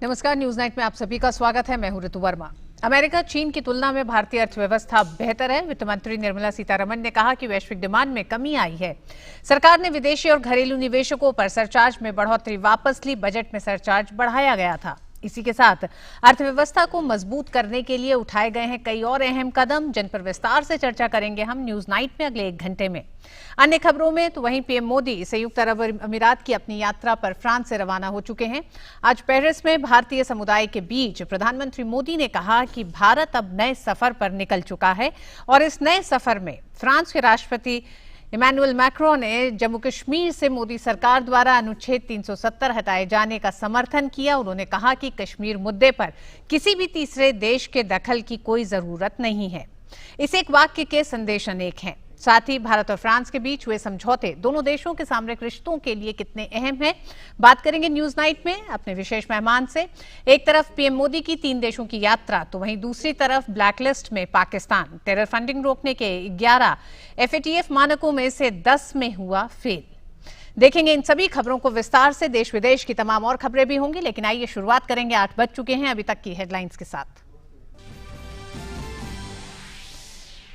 नमस्कार, news night में आप सभी का स्वागत है। मैं हूं ऋतु वर्मा। अमेरिका चीन की तुलना में भारतीय अर्थव्यवस्था बेहतर है। वित्त मंत्री निर्मला सीतारमण ने कहा कि वैश्विक डिमांड में कमी आई है। सरकार ने विदेशी और घरेलू निवेशकों पर सरचार्ज में बढ़ोतरी वापस ली। बजट में सरचार्ज बढ़ाया गया था। इसी के साथ अर्थव्यवस्था को मजबूत करने के लिए उठाए गए हैं कई और अहम कदम, जिन पर विस्तार से चर्चा करेंगे हम न्यूज नाइट में अगले 1 घंटे में। अन्य खबरों में तो वहीं पीएम मोदी संयुक्त अरब अमीरात की अपनी यात्रा पर फ्रांस से रवाना हो चुके हैं। आज पेरिस में भारतीय समुदाय के बीच प्रधानमंत्री मोदी ने कहा कि भारत अब नए सफर पर निकल चुका है और इस नए सफर में फ्रांस के राष्ट्रपति इमैनुअल मैक्रों ने जम्मू कश्मीर से मोदी सरकार द्वारा अनुच्छेद 370 हटाए जाने का समर्थन किया। उन्होंने कहा कि कश्मीर मुद्दे पर किसी भी तीसरे देश के दखल की कोई जरूरत नहीं है। इस एक वाक्य के संदेश अनेक हैं। साथ ही भारत और फ्रांस के बीच हुए समझौते दोनों देशों के सामरिक रिश्तों के लिए कितने अहम हैं, बात करेंगे न्यूज नाइट में अपने विशेष मेहमान से। एक तरफ पीएम मोदी की 3 देशों की यात्रा, तो वहीं दूसरी तरफ ब्लैकलिस्ट में पाकिस्तान। टेरर फंडिंग रोकने के 11 FATF मानकों में से 10 में हुआ फेल। देखेंगे इन सभी खबरों को विस्तार से। देश विदेश की तमाम और खबरें भी होंगी, लेकिन आइए शुरुआत करेंगे 8 बज चुके हैं अभी तक की हेडलाइंस के साथ।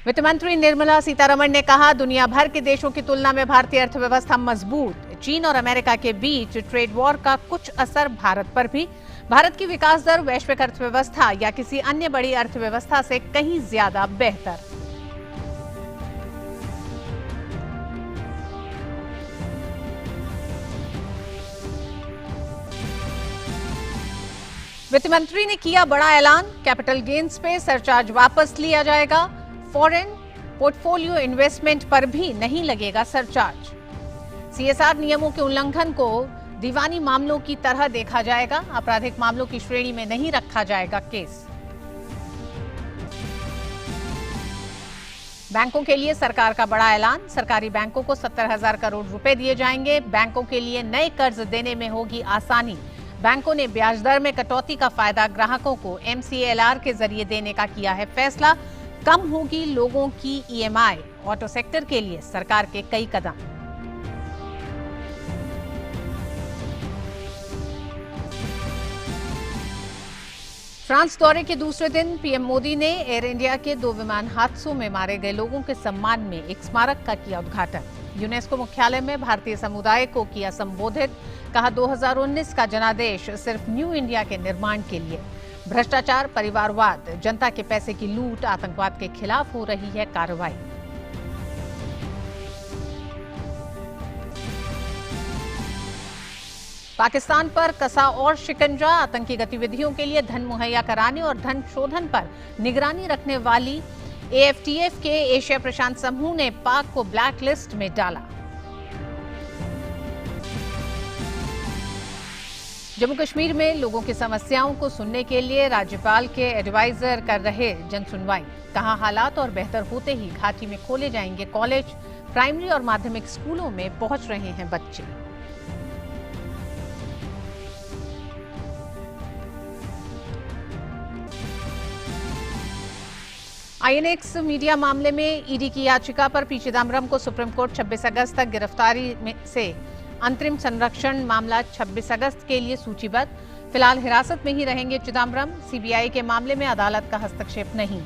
वित्त मंत्री निर्मला सीतारमण ने कहा, दुनिया भर के देशों की तुलना में भारतीय अर्थव्यवस्था मजबूत। चीन और अमेरिका के बीच ट्रेड वॉर का कुछ असर भारत पर भी। भारत की विकास दर वैश्विक अर्थव्यवस्था या किसी अन्य बड़ी अर्थव्यवस्था से कहीं ज्यादा बेहतर। वित्त मंत्री ने किया बड़ा ऐलान, कैपिटल गेन्स पे सरचार्ज वापस लिया जाएगा। फॉरेन पोर्टफोलियो इन्वेस्टमेंट पर भी नहीं लगेगा सरचार्ज। CSR नियमों के उल्लंघन को दीवानी मामलों की तरह देखा जाएगा। आपराधिक मामलों की श्रेणी में नहीं रखा जाएगा केस। बैंकों के लिए सरकार का बड़ा ऐलान, सरकारी बैंकों को 70,000 करोड़ रुपए दिए जाएंगे। बैंकों के लिए नए कर्ज देने में होगी आसानी। बैंकों ने ब्याज दर में कटौती का फायदा ग्राहकों को MCLR के जरिए देने का किया है फैसला। कम होगी लोगों की EMI। ऑटो सेक्टर के लिए सरकार के कई कदम। फ्रांस दौरे के दूसरे दिन पीएम मोदी ने एयर इंडिया के 2 विमान हादसों में मारे गए लोगों के सम्मान में एक स्मारक का किया उद्घाटन। यूनेस्को मुख्यालय में भारतीय समुदाय को किया संबोधित। कहा, 2019 का जनादेश सिर्फ न्यू इंडिया के निर्माण के लिए। भ्रष्टाचार, परिवारवाद, जनता के पैसे की लूट, आतंकवाद के खिलाफ हो रही है कार्रवाई। पाकिस्तान पर कसा और शिकंजा, आतंकी गतिविधियों के लिए धन मुहैया कराने और धन शोधन पर निगरानी रखने वाली AFTF के एशिया प्रशांत समूह ने पाक को ब्लैक लिस्ट में डाला। जम्मू कश्मीर में लोगों की समस्याओं को सुनने के लिए राज्यपाल के एडवाइजर कर रहे जन सुनवाई। कहा, हालात और बेहतर होते ही घाटी में खोले जाएंगे कॉलेज। प्राइमरी और माध्यमिक स्कूलों में पहुंच रहे हैं बच्चे। INX मीडिया मामले में ईडी की याचिका पर पी चिदम्बरम को सुप्रीम कोर्ट 26 अगस्त तक गिरफ्तारी से अंतरिम संरक्षण मामला 26 अगस्त के लिए सूचीबद्ध। फिलहाल हिरासत में ही रहेंगे चिदम्बरम। CBI के मामले में अदालत का हस्तक्षेप नहीं।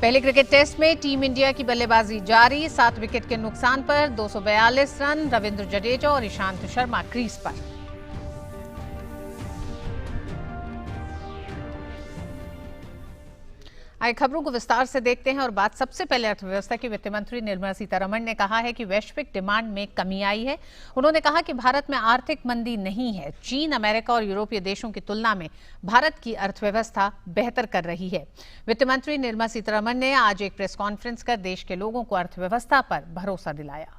पहले क्रिकेट टेस्ट में टीम इंडिया की बल्लेबाजी जारी। 7 विकेट के नुकसान पर 242 रन। रविंद्र जडेजा और ईशांत शर्मा क्रीज पर। आइए खबरों को विस्तार से देखते हैं और बात सबसे पहले अर्थव्यवस्था की। वित्त मंत्री निर्मला सीतारमण ने कहा है कि वैश्विक डिमांड में कमी आई है। उन्होंने कहा कि भारत में आर्थिक मंदी नहीं है। चीन, अमेरिका और यूरोपीय देशों की तुलना में भारत की अर्थव्यवस्था बेहतर कर रही है। वित्त मंत्री निर्मला सीतारमण ने आज एक प्रेस कॉन्फ्रेंस कर देश के लोगों को अर्थव्यवस्था पर भरोसा दिलाया।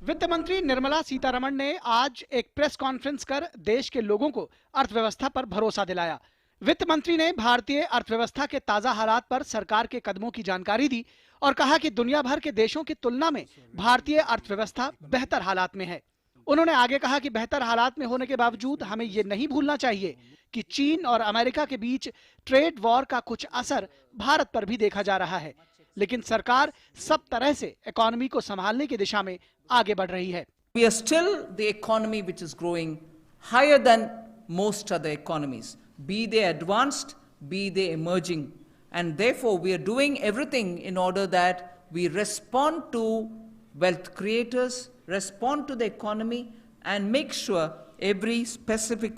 वित्त मंत्री निर्मला सीतारमण ने आज एक प्रेस कॉन्फ्रेंस कर देश के लोगों को अर्थव्यवस्था पर भरोसा दिलाया। वित्त मंत्री ने भारतीय अर्थव्यवस्था के ताजा हालात पर सरकार के कदमों की जानकारी दी और कहा कि दुनिया भर के देशों की तुलना में भारतीय अर्थव्यवस्था बेहतर हालात में है। उन्होंने आगे कहा कि बेहतर हालात में होने के बावजूद हमें ये नहीं भूलना चाहिए कि चीन और अमेरिका के बीच ट्रेड वॉर का कुछ असर भारत पर भी देखा जा रहा है, लेकिन सरकार सब तरह से इकोनॉमी को संभालने की दिशा में आगे बढ़ रही है। We are still the economy which is growing higher than most other economies, be they advanced, be they emerging. And therefore, we are doing everything in order that we respond to wealth creators, respond to the economy, and make sure every specific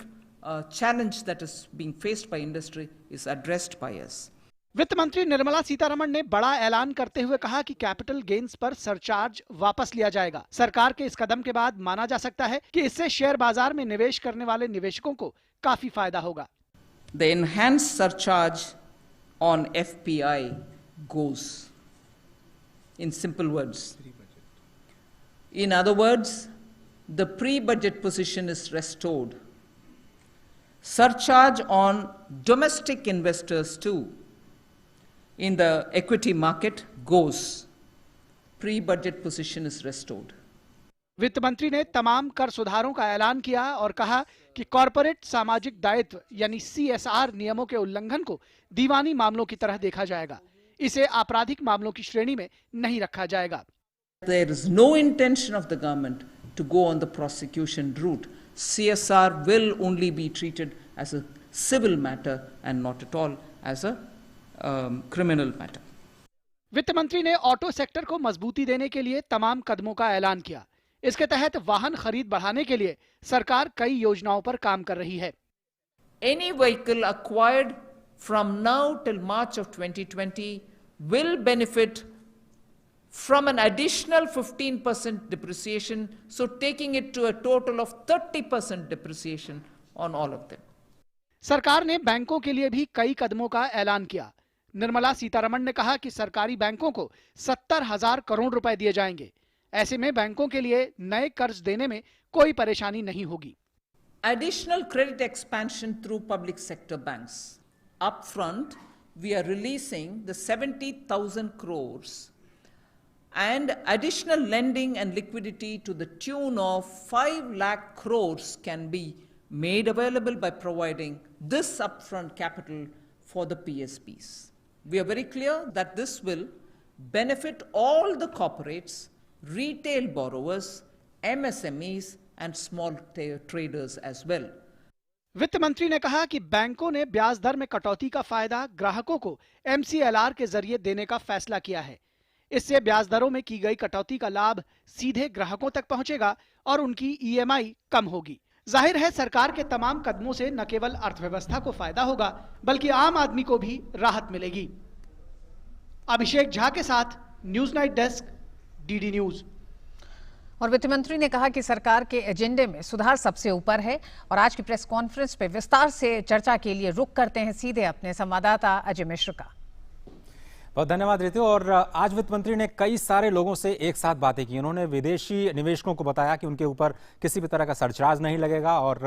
challenge that is being faced by industry is addressed by us. वित्त मंत्री निर्मला सीतारमण ने बड़ा ऐलान करते हुए कहा कि capital gains पर सरचार्ज वापस लिया जाएगा। सरकार के इस कदम के बाद माना जा सकता है कि इससे शेयर बाजार में निवेश करने वाले निवेशकों को काफी फायदा होगा। The enhanced surcharge on FPI goes. In simple words. In other words, the pre-budget position is restored. Surcharge on domestic investors too in the equity market goes. Pre-budget position is restored. वित्त मंत्री ने तमाम कर सुधारों का ऐलान किया और कहा कि कॉरपोरेट सामाजिक दायित्व यानी CSR नियमों के उल्लंघन को दीवानी मामलों की तरह देखा जाएगा। इसे आपराधिक मामलों की श्रेणी में नहीं रखा जाएगा। There is no intention of the government to go on the prosecution route. CSR will only be treated as a civil matter and not at all as a criminal matter. वित्त मंत्री ने ऑटो सेक्टर को मजबूती देने के लिए तमाम कदमों का ऐलान किया। इसके तहत वाहन खरीद बढ़ाने के लिए सरकार कई योजनाओं पर काम कर रही है। Any vehicle acquired from now till March of 2020 will benefit from an additional 15% depreciation, so taking it to a total of 30% depreciation on all of them. सरकार ने बैंकों के लिए भी कई कदमों का ऐलान किया। निर्मला सीतारमण ने कहा कि सरकारी बैंकों को 70,000 करोड़ रुपए दिए जाएंगे। ऐसे में बैंकों के लिए नए कर्ज देने में कोई परेशानी नहीं होगी। Additional credit expansion through public sector banks. Up front, we are releasing the 70,000 crores and additional lending and liquidity to the tune of 5 lakh crores can be made available by providing this upfront capital for the PSBs. We are very clear that this will benefit all the corporates, retail borrowers, MSMEs and small traders as well. वित्त मंत्री ने कहा कि बैंकों ने ब्याज दर में कटौती का फायदा ग्राहकों को MCLR के जरिए देने का फैसला किया है। इससे ब्याज दरों में की गई कटौती का लाभ सीधे ग्राहकों तक पहुंचेगा और उनकी EMI कम होगी। जाहिर है सरकार के तमाम कदमों से न केवल अर्थव्यवस्था को फायदा होगा बल्कि आम आदमी को भी राहत मिलेगी। अभिषेक झा के साथ news night desk, DD news. और वित्त मंत्री ने कहा कि सरकार के एजेंडे में सुधार सबसे ऊपर है। और आज की प्रेस कॉन्फ्रेंस पे विस्तार से चर्चा के लिए रुख करते हैं सीधे अपने संवाददाता अजय मिश्र का। बहुत धन्यवाद रितु। और आज वित्त मंत्री ने कई सारे लोगों से एक साथ बातें की। उन्होंने विदेशी निवेशकों को बताया कि उनके ऊपर किसी भी तरह का सरचार्ज नहीं लगेगा और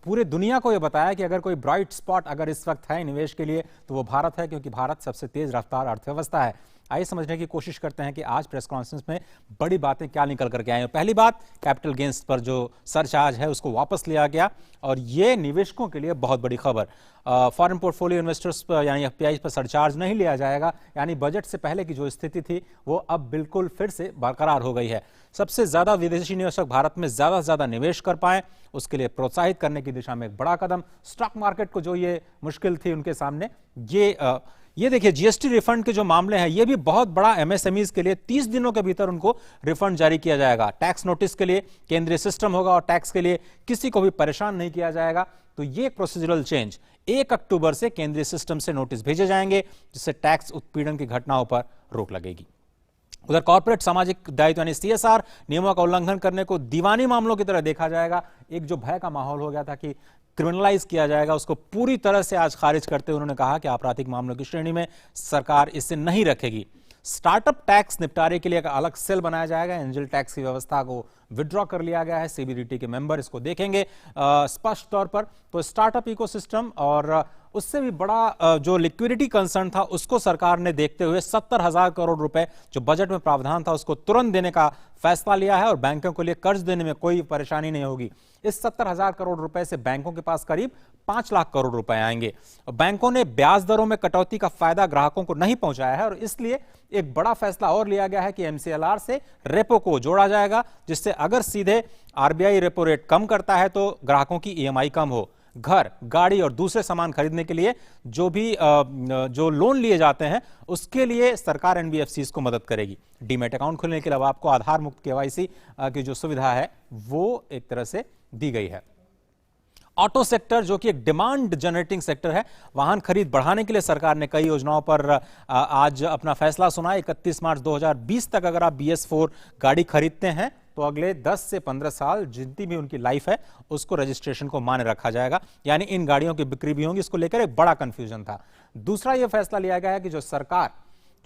पूरे दुनिया को यह बताया कि अगर कोई ब्राइट स्पॉट अगर इस वक्त है निवेश के लिए तो वो भारत है, क्योंकि भारत सबसे तेज रफ्तार अर्थव्यवस्था है। आइए समझने की कोशिश करते हैं कि आज प्रेस कॉन्फ्रेंस में बड़ी बातें क्या निकल करके आई हैं। पहली बात, कैपिटल गेन्स पर जो सरचार्ज है उसको वापस लिया गया और ये निवेशकों के लिए बहुत बड़ी खबर। फॉरेन पोर्टफोलियो इन्वेस्टर्स पर यानी FPI पर सरचार्ज नहीं लिया जाएगा, यानी बजट से पहले की जो स्थिति थी वो अब बिल्कुल फिर से बरकरार हो गई है। सबसे ज्यादा विदेशी निवेशक भारत में ज्यादा से ज्यादा निवेश कर पाए उसके लिए प्रोत्साहित करने की दिशा में एक बड़ा कदम। स्टॉक मार्केट को जो ये मुश्किल थी उनके सामने, ये देखिए GST रिफंड के जो मामले हैं ये भी बहुत बड़ा MSMEs के लिए 30 दिनों के भीतर उनको रिफंड जारी किया जाएगा। टैक्स नोटिस के लिए केंद्रीय सिस्टम होगा और टैक्स के लिए किसी को भी परेशान नहीं किया जाएगा। तो ये प्रोसीजरल चेंज 1 अक्टूबर से केंद्रीय सिस्टम से नोटिस भेजे जाएंगे जिससे टैक्स उत्पीड़न की घटनाओं पर रोक लगेगी। उधर कॉर्पोरेट सामाजिक दायित्व यानी CSR नियमों का उल्लंघन करने को दीवानी मामलों की तरह देखा जाएगा। एक जो भय का माहौल हो गया था कि क्रिमिनलाइज किया जाएगा उसको पूरी तरह से आज खारिज करते हुए उन्होंने कहा कि आपराधिक मामलों की श्रेणी में सरकार इसे नहीं रखेगी। स्टार्टअप टैक्स निपटारे के लिए एक अलग सेल बनाया जाएगा। एंजल टैक्स की व्यवस्था को विड्रॉ कर लिया गया है। CBDT के मेंबर इसको देखेंगे स्पष्ट तौर पर। तो स्टार्टअप इकोसिस्टम और उससे भी बड़ा जो लिक्विडिटी कंसर्न था उसको सरकार ने देखते हुए 70,000 करोड़ रुपए जो बजट में प्रावधान था उसको तुरंत देने का फैसला लिया है और बैंकों के लिए कर्ज देने में कोई परेशानी नहीं होगी। इस 70,000 करोड़ रुपए से बैंकों के पास करीब 5 लाख करोड़ रुपए आएंगे। बैंकों ने ब्याज दरों में कटौती का फायदा ग्राहकों को नहीं पहुंचाया है और इसलिए एक बड़ा फैसला और लिया गया है कि MCLR से रेपो को जोड़ा जाएगा, जिससे अगर सीधे RBI रेपो रेट कम करता है तो ग्राहकों की EMI कम हो। घर, गाड़ी और दूसरे सामान खरीदने के लिए जो लोन लिए जाते हैं उसके लिए सरकार NBFCs को मदद करेगी। डीमैट अकाउंट खोलने के अलावा आपको आधार मुक्त KYC की जो सुविधा है वो एक तरह से दी गई है। ऑटो सेक्टर जो कि एक डिमांड जनरेटिंग सेक्टर है, वाहन खरीद बढ़ाने के लिए सरकार ने कई योजनाओं पर आज अपना फैसला सुना। 31 मार्च 2020 तक अगर आप BS4 गाड़ी खरीदते हैं तो अगले 10 से 15 साल जितनी भी उनकी लाइफ है उसको रजिस्ट्रेशन को मान्य रखा जाएगा, यानी इन गाड़ियों की बिक्री भी होगी। इसको लेकर एक बड़ा कंफ्यूजन था। दूसरा यह फैसला लिया गया है कि जो सरकार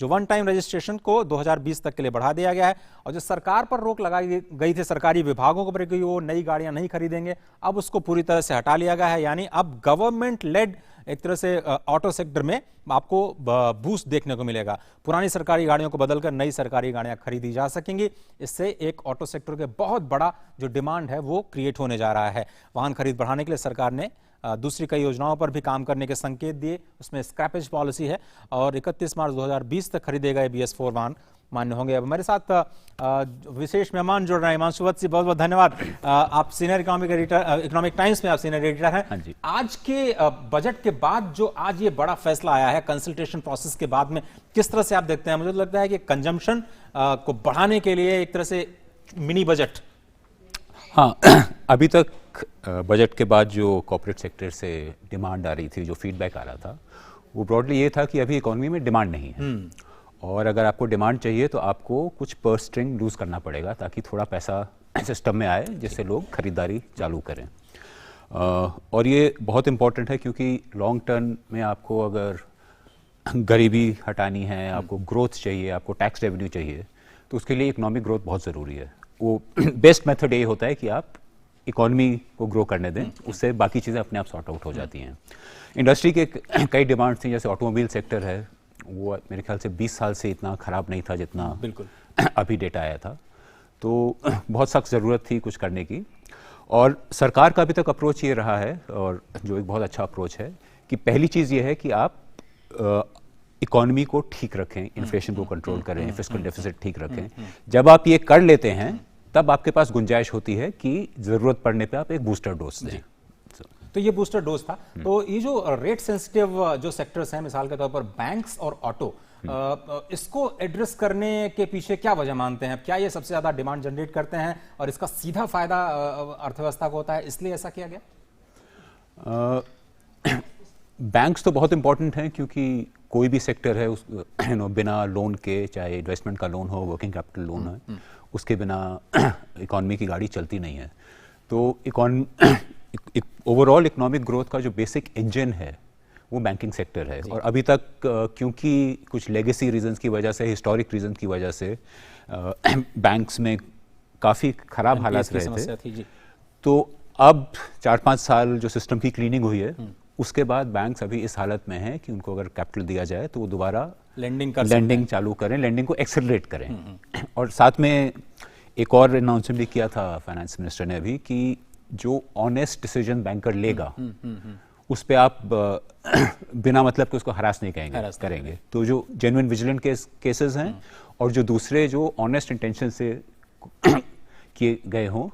जो वन टाइम रजिस्ट्रेशन को 2020 तक के लिए बढ़ा दिया गया है और जो सरकार पर रोक लगाई गई थी सरकारी विभागों को पर कि वो नई गाड़ियां नहीं खरीदेंगे, अब उसको पूरी तरह से हटा लिया गया है। यानी अब गवर्नमेंट लेड एक तरह से ऑटो सेक्टर में आपको बूस्ट देखने को मिलेगा। पुरानी सरकारी गाड़ियों को बदलकर नई सरकारी गाड़ियां खरीदी जा सकेंगी। इससे एक ऑटो सेक्टर के बहुत बड़ा जो डिमांड है वो क्रिएट होने जा रहा है। वाहन खरीद बढ़ाने के लिए सरकार ने दूसरी कई योजनाओं पर भी काम करने के संकेत दिए। उसमें स्क्रैपेज पॉलिसी है और 31 मार्च 2020 तक खरीदे गए BS4 वाहन मान्य होंगे। अब हमारे साथ विशेष मेहमान जुड़ रहे हैं। हिमांशु वत्स जी, बहुत बहुत धन्यवाद। आप सीनियर इकोनॉमिक टाइम्स में आप सीनियर एडिटर हैं। हाँ जी। आज के बजट के बाद जो आज ये बड़ा फैसला आया है कंसल्टेशन प्रोसेस के बाद में, किस तरह से आप देखते हैं? मुझे तो लगता है कि कंजम्पशन को बढ़ाने के लिए एक तरह से मिनी बजट। हाँ, अभी तक बजट के बाद जो कॉर्पोरेट सेक्टर से डिमांड आ रही थी, जो फीडबैक आ रहा था, वो ब्रॉडली ये था कि अभी इकोनॉमी में डिमांड नहीं है और अगर आपको डिमांड चाहिए तो आपको कुछ पर्स स्ट्रिंग लूज करना पड़ेगा ताकि थोड़ा पैसा सिस्टम में आए जिससे लोग खरीदारी चालू करें। और ये बहुत इम्पॉर्टेंट है क्योंकि लॉन्ग टर्म में आपको अगर गरीबी हटानी है, आपको ग्रोथ चाहिए, आपको टैक्स रेवेन्यू चाहिए, तो उसके लिए इकोनॉमिक ग्रोथ बहुत ज़रूरी है। वो बेस्ट मेथड ये होता है कि आप इकोनॉमी को ग्रो करने दें, उससे बाकी चीज़ें अपने आप सॉर्ट आउट हो जाती हैं। इंडस्ट्री के कई डिमांड्स थी, जैसे ऑटोमोबाइल सेक्टर है, वो मेरे ख्याल से 20 साल से इतना ख़राब नहीं था जितना बिल्कुल अभी डेटा आया था। तो बहुत सख्त ज़रूरत थी कुछ करने की और सरकार का अभी तक अप्रोच ये रहा है और जो एक बहुत अच्छा अप्रोच है कि पहली चीज़ ये है कि आप इकोनॉमी को ठीक रखें, इन्फ्लेशन को कंट्रोल करें, फिस्कल डेफिसिट ठीक रखें। जब आप ये कर लेते हैं तब आपके पास गुंजाइश होती है कि ज़रूरत पड़ने पे आप एक बूस्टर डोज दें। तो ये बूस्टर डोज था। तो ये जो रेट सेंसिटिव जो सेक्टर्स हैं, मिसाल के तौर पर बैंक्स और ऑटो, इसको एड्रेस करने के पीछे क्या वजह मानते हैं? क्या ये सबसे ज्यादा डिमांड जनरेट करते हैं और इसका सीधा फायदा अर्थव्यवस्था को होता है, इसलिए ऐसा किया गया? बैंक्स तो बहुत इंपॉर्टेंट हैं क्योंकि कोई भी सेक्टर है उस बिना लोन के, चाहे इन्वेस्टमेंट का लोन हो, वर्किंग कैपिटल लोन है, उसके बिना इकोनॉमी की गाड़ी चलती नहीं है। तो ओवरऑल इकोनॉमिक ग्रोथ का जो बेसिक इंजन है वो बैंकिंग सेक्टर है और अभी तक क्योंकि कुछ लेगेसी रीजंस की वजह से, हिस्टोरिक रीजन की वजह से बैंक्स में काफ़ी ख़राब हालात रहे थे। तो अब 4-5 साल जो सिस्टम की क्लीनिंग हुई है उसके बाद बैंक्स अभी इस हालत में हैं कि उनको अगर कैपिटल दिया जाए तो वो दोबारा लेंडिंग चालू करें, लेंडिंग को एक्सेलरेट करें। और साथ में एक और अनाउंसमेंट भी किया था फाइनेंस मिनिस्टर ने अभी कि जो ऑनेस्ट डिसीजन बैंकर लेगा उस पे आप बिना मतलब के उसको हरास नहीं करेंगे। तो जो जेन्युइन विजिलेंट केसेस हैं और जो दूसरे जो ऑनेस्ट इंटेंशन से किए गए हों,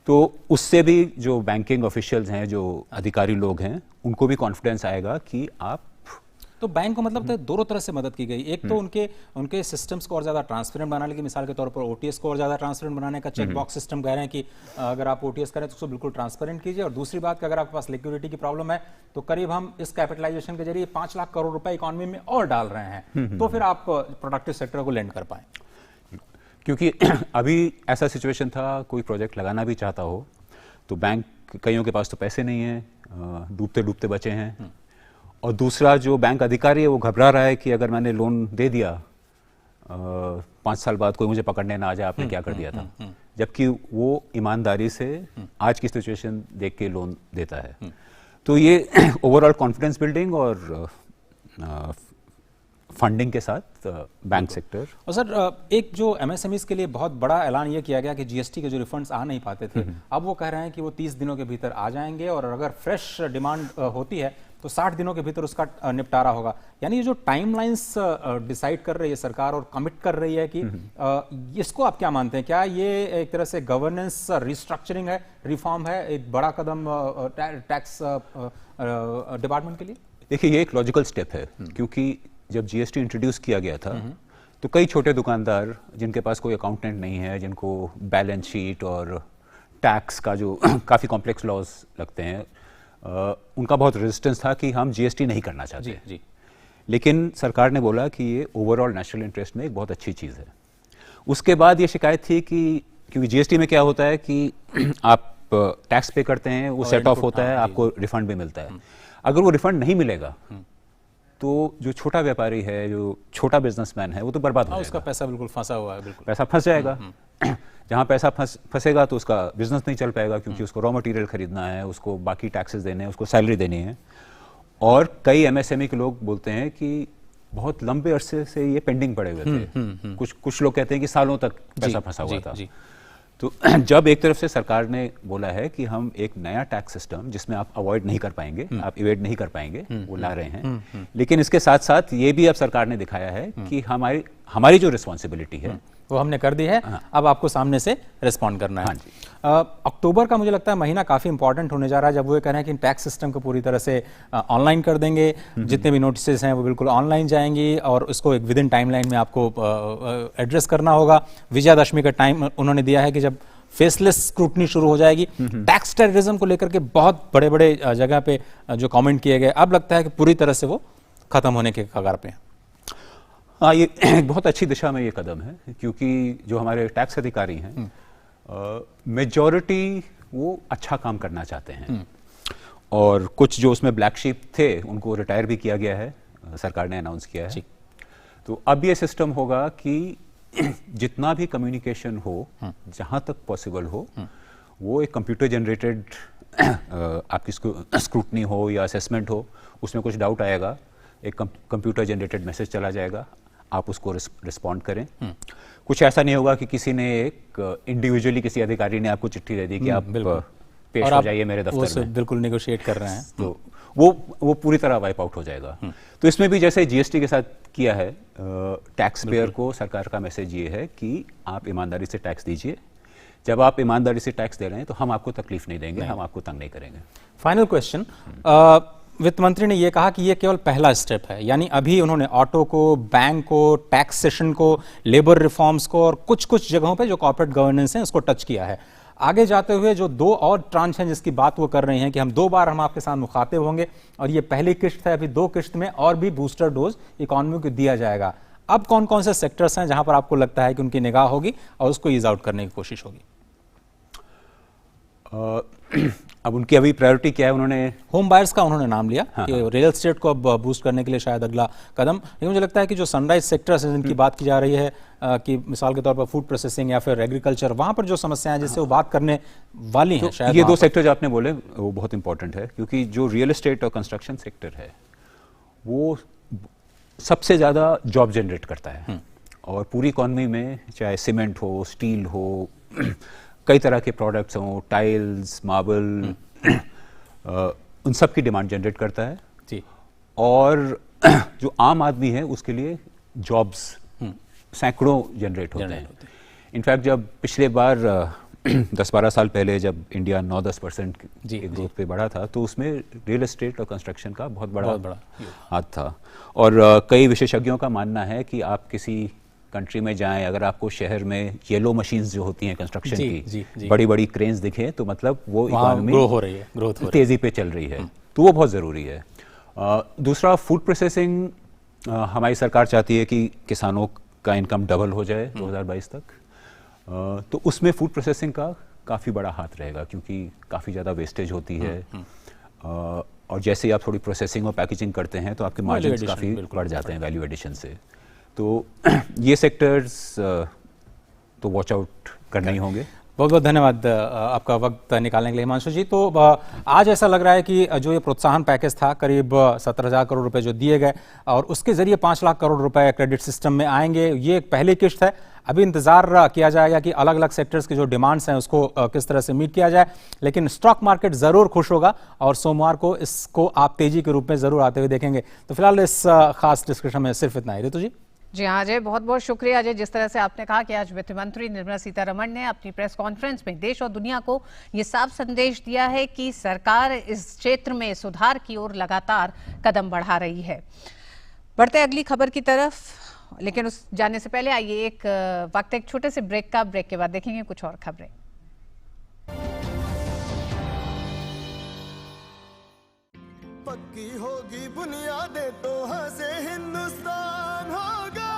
तो उससे भी जो बैंकिंग ऑफिशियल्स हैं, जो अधिकारी लोग हैं, उनको भी कॉन्फिडेंस आएगा कि आप। तो बैंक को मतलब दोनों तरह से मदद की गई। एक तो उनके सिस्टम्स को और ज़्यादा ट्रांसपेरेंट बनाने की, मिसाल के तौर पर OTS को और ज़्यादा ट्रांसपेरेंट बनाने का चेक बॉक्स सिस्टम कह रहे हैं कि अगर आप OTS करें तो उसको बिल्कुल ट्रांसपेरेंट कीजिए। और दूसरी बात कि अगर आपके पास लिक्विडिटी की प्रॉब्लम है तो करीब हम इस कैपिटलाइजेशन के जरिए 5 लाख करोड़ रुपए इकोनॉमी में और डाल रहे हैं, तो फिर आप प्रोडक्टिव सेक्टर को लेंड कर पाएँ। क्योंकि अभी ऐसा सिचुएशन था, कोई प्रोजेक्ट लगाना भी चाहता हो तो बैंक, कईयों के पास तो पैसे नहीं हैं, डूबते डूबते बचे हैं। और दूसरा जो बैंक अधिकारी है वो घबरा रहा है कि अगर मैंने लोन दे दिया 5 साल बाद कोई मुझे पकड़ने ना आ जाए, आपने क्या कर दिया था। जबकि वो ईमानदारी से आज की सिचुएशन देख के लोन देता है। तो ये ओवरऑल कॉन्फिडेंस बिल्डिंग और फंडिंग के साथ बैंक सेक्टर। और सर एक जो एमएसएमईज के लिए बहुत बड़ा ऐलान ये किया गया कि जीएसटी के जो रिफंड्स आ नहीं पाते थे, अब वो कह रहे हैं कि वो 30 दिनों के भीतर आ जाएंगे और अगर फ्रेश डिमांड होती है तो 60 दिनों के भीतर उसका निपटारा होगा। यानी ये जो टाइमलाइंस डिसाइड कर रही है सरकार और कमिट कर रही है कि इसको आप क्या मानते हैं? क्या ये एक तरह से गवर्नेंस रिस्ट्रक्चरिंग है, रिफॉर्म है, एक बड़ा कदम टैक्स डिपार्टमेंट के लिए? देखिए, ये एक लॉजिकल स्टेप है, क्योंकि जब जीएसटी इंट्रोड्यूस किया गया था तो कई छोटे दुकानदार जिनके पास कोई अकाउंटेंट नहीं है, जिनको बैलेंस शीट और टैक्स का जो काफ़ी कॉम्प्लेक्स लॉज लगते हैं, उनका बहुत रेजिस्टेंस था कि हम जीएसटी नहीं करना चाहते। जी। लेकिन सरकार ने बोला कि ये ओवरऑल नेशनल इंटरेस्ट में एक बहुत अच्छी चीज़ है। उसके बाद ये शिकायत थी कि क्योंकि जीएसटी में क्या होता है कि आप टैक्स पे करते हैं, वो सेट ऑफ होता है, आपको रिफंड भी मिलता है। अगर वो रिफंड नहीं मिलेगा तो जो छोटा व्यापारी है, जो छोटा बिजनेसमैन है, वो तो बर्बाद हो जाएगा। उसका पैसा बिल्कुल फंसा हुआ है, बिल्कुल पैसा फंस जाएगा। जहाँ पैसा फंसेगा तो उसका बिजनेस नहीं चल पाएगा, क्योंकि उसको रॉ मटेरियल खरीदना है, उसको बाकी टैक्सेस देने हैं, उसको सैलरी देनी है। और कई एमएसएमई के लोग बोलते हैं कि बहुत लंबे अरसे से ये पेंडिंग पड़े हुए थे। कुछ लोग कहते हैं कि सालों तक पैसा फंसा हुआ था। तो जब एक तरफ से सरकार ने बोला है कि हम एक नया टैक्स सिस्टम जिसमें आप अवॉइड नहीं कर पाएंगे, आप इवेड नहीं कर पाएंगे, वो ला रहे हैं, लेकिन इसके साथ साथ ये भी अब सरकार ने दिखाया है कि हमारी जो रिस्पॉन्सिबिलिटी है वो हमने कर दी है। अब आपको सामने से रिस्पॉन्ड करना है। हाँ जी। अक्टूबर का मुझे लगता है महीना काफ़ी इंपॉर्टेंट होने जा रहा है, जब वो ये कह रहे हैं कि टैक्स सिस्टम को पूरी तरह से ऑनलाइन कर देंगे। जितने भी नोटिसेस हैं वो बिल्कुल ऑनलाइन जाएंगी और उसको एक विद इन टाइमलाइन में आपको एड्रेस करना होगा। विजयादशमी का टाइम उन्होंने दिया है कि जब फेसलेस स्क्रूटनी शुरू हो जाएगी। टैक्स टेररिज्म को लेकर के बहुत बड़े बड़े जगह पे जो कमेंट किए गए, अब लगता है कि पूरी तरह से वो खत्म होने के कगार पे है। हाँ, ये बहुत अच्छी दिशा में ये कदम है, क्योंकि जो हमारे टैक्स अधिकारी हैं मेजॉरिटी वो अच्छा काम करना चाहते हैं, और कुछ जो उसमें ब्लैक शीप थे उनको रिटायर भी किया गया है, सरकार ने अनाउंस किया है। तो अब ये सिस्टम होगा कि जितना भी कम्युनिकेशन हो, जहाँ तक पॉसिबल हो, वो एक कंप्यूटर जनरेटेड आपकी स्क्रूटनी हो या असेसमेंट हो, उसमें कुछ डाउट आएगा, एक कंप्यूटर जनरेटेड मैसेज चला जाएगा, आप उसको रिस्पॉन्ड करें। कुछ ऐसा नहीं होगा कि किसी ने एक इंडिविजुअली किसी अधिकारी ने आपको चिट्ठी दे दी कि आप पेश हो जाइए मेरे दफ्तर में, बिल्कुल नेगोशिएट कर रहे हैं। तो वो पूरी तरह वाइप आउट हो जाएगा। तो इसमें भी जैसे जीएसटी के साथ किया है, टैक्स पेयर को सरकार का मैसेज ये है कि आप ईमानदारी से टैक्स दीजिए। जब आप ईमानदारी से टैक्स दे रहे हैं तो हम आपको तकलीफ नहीं देंगे, हम आपको तंग नहीं करेंगे। फाइनल क्वेश्चन, वित्त मंत्री ने यह कहा कि यह केवल पहला स्टेप है, यानी अभी उन्होंने ऑटो को, बैंक को, टैक्सेशन को, लेबर रिफॉर्म्स को और कुछ कुछ जगहों पे जो कॉर्पोरेट गवर्नेंस है उसको टच किया है। आगे जाते हुए जो 2 और ट्रांच हैं जिसकी बात वो कर रहे हैं कि हम 2 बार हम आपके साथ मुखातिब होंगे, और ये पहली किश्त है, अभी 2 किश्त में और भी बूस्टर डोज इकोनॉमी को दिया जाएगा। अब कौन कौन से सेक्टर्स हैं जहां पर आपको लगता है कि उनकी निगाह होगी और उसको ईज आउट करने की कोशिश होगी? अब उनकी अभी प्रायोरिटी क्या है? उन्होंने होम बायर्स का उन्होंने नाम लिया कि रियल एस्टेट को अब बूस्ट करने के लिए शायद अगला कदम। लेकिन मुझे लगता है कि जो सनराइज सेक्टर्स हैं जिनकी बात की जा रही है कि मिसाल के तौर पर फूड प्रोसेसिंग या फिर एग्रीकल्चर, वहां पर जो समस्याएं जिससे वो बात करने वाली हैं, शायद ये 2 सेक्टर जो आपने बोले वो बहुत इंपॉर्टेंट है, क्योंकि जो रियल एस्टेट और कंस्ट्रक्शन सेक्टर है वो सबसे ज़्यादा जॉब जनरेट करता है। और पूरी इकॉनमी में चाहे सीमेंट हो, स्टील हो, कई तरह के प्रोडक्ट्स हों, टाइल्स, मार्बल, उन सब की डिमांड जनरेट करता है जी। और जो आम आदमी है उसके लिए जॉब्स सैकड़ों जनरेट होते हैं। इनफैक्ट जब पिछले बार 10-12 साल पहले जब इंडिया 9-10% के ग्रोथ पे बढ़ा था, तो उसमें रियल एस्टेट और कंस्ट्रक्शन का बहुत बड़ा हाथ था। और कई विशेषज्ञों का मानना है कि आप किसी कंट्री में जाएं, अगर आपको शहर में येलो मशीन्स जो होती हैं कंस्ट्रक्शन की, बड़ी बड़ी क्रेन्स दिखें, तो मतलब वो इकोनॉमी ग्रो हो रही है, ग्रोथ हो तेजी पे चल रही है। तो वो बहुत ज़रूरी है। दूसरा, फूड प्रोसेसिंग, हमारी सरकार चाहती है कि किसानों का इनकम डबल हो जाए 2022 तक। तो उसमें फूड प्रोसेसिंग का काफ़ी बड़ा हाथ रहेगा, क्योंकि काफ़ी ज़्यादा वेस्टेज होती है। और जैसे ही आप थोड़ी प्रोसेसिंग और पैकेजिंग करते हैं तो आपके मार्जिन्स काफ़ी बढ़ जाते हैं वैल्यू एडिशन से। तो ये सेक्टर्स तो वॉच आउट करने ही होंगे। बहुत बहुत धन्यवाद आपका वक्त निकालने के लिए हिमांशु जी। तो आज ऐसा लग रहा है कि जो ये प्रोत्साहन पैकेज था करीब 17,000 करोड़ रुपए जो दिए गए और उसके जरिए 5 लाख करोड़ रुपए क्रेडिट सिस्टम में आएंगे, ये एक पहली किश्त है। अभी इंतजार किया जाएगा कि अलग अलग सेक्टर्स के जो डिमांड्स हैं उसको किस तरह से मीट किया जाए, लेकिन स्टॉक मार्केट जरूर खुश होगा और सोमवार को इसको आप तेजी के रूप में जरूर आते हुए देखेंगे। तो फिलहाल इस खास डिस्कशन में सिर्फ इतना ही। ऋतु जी। जी हाँ अजय, बहुत बहुत शुक्रिया अजय। जिस तरह से आपने कहा कि आज वित्त मंत्री निर्मला सीतारमण ने अपनी प्रेस कॉन्फ्रेंस में देश और दुनिया को ये साफ संदेश दिया है कि सरकार इस क्षेत्र में सुधार की ओर लगातार कदम बढ़ा रही है। बढ़ते अगली खबर की तरफ, लेकिन उस जाने से पहले आइए एक छोटे से ब्रेक का। ब्रेक के बाद देखेंगे कुछ और खबरें। पक्की होगी बुनियादें तो हंसे हिंदुस्तान होगा।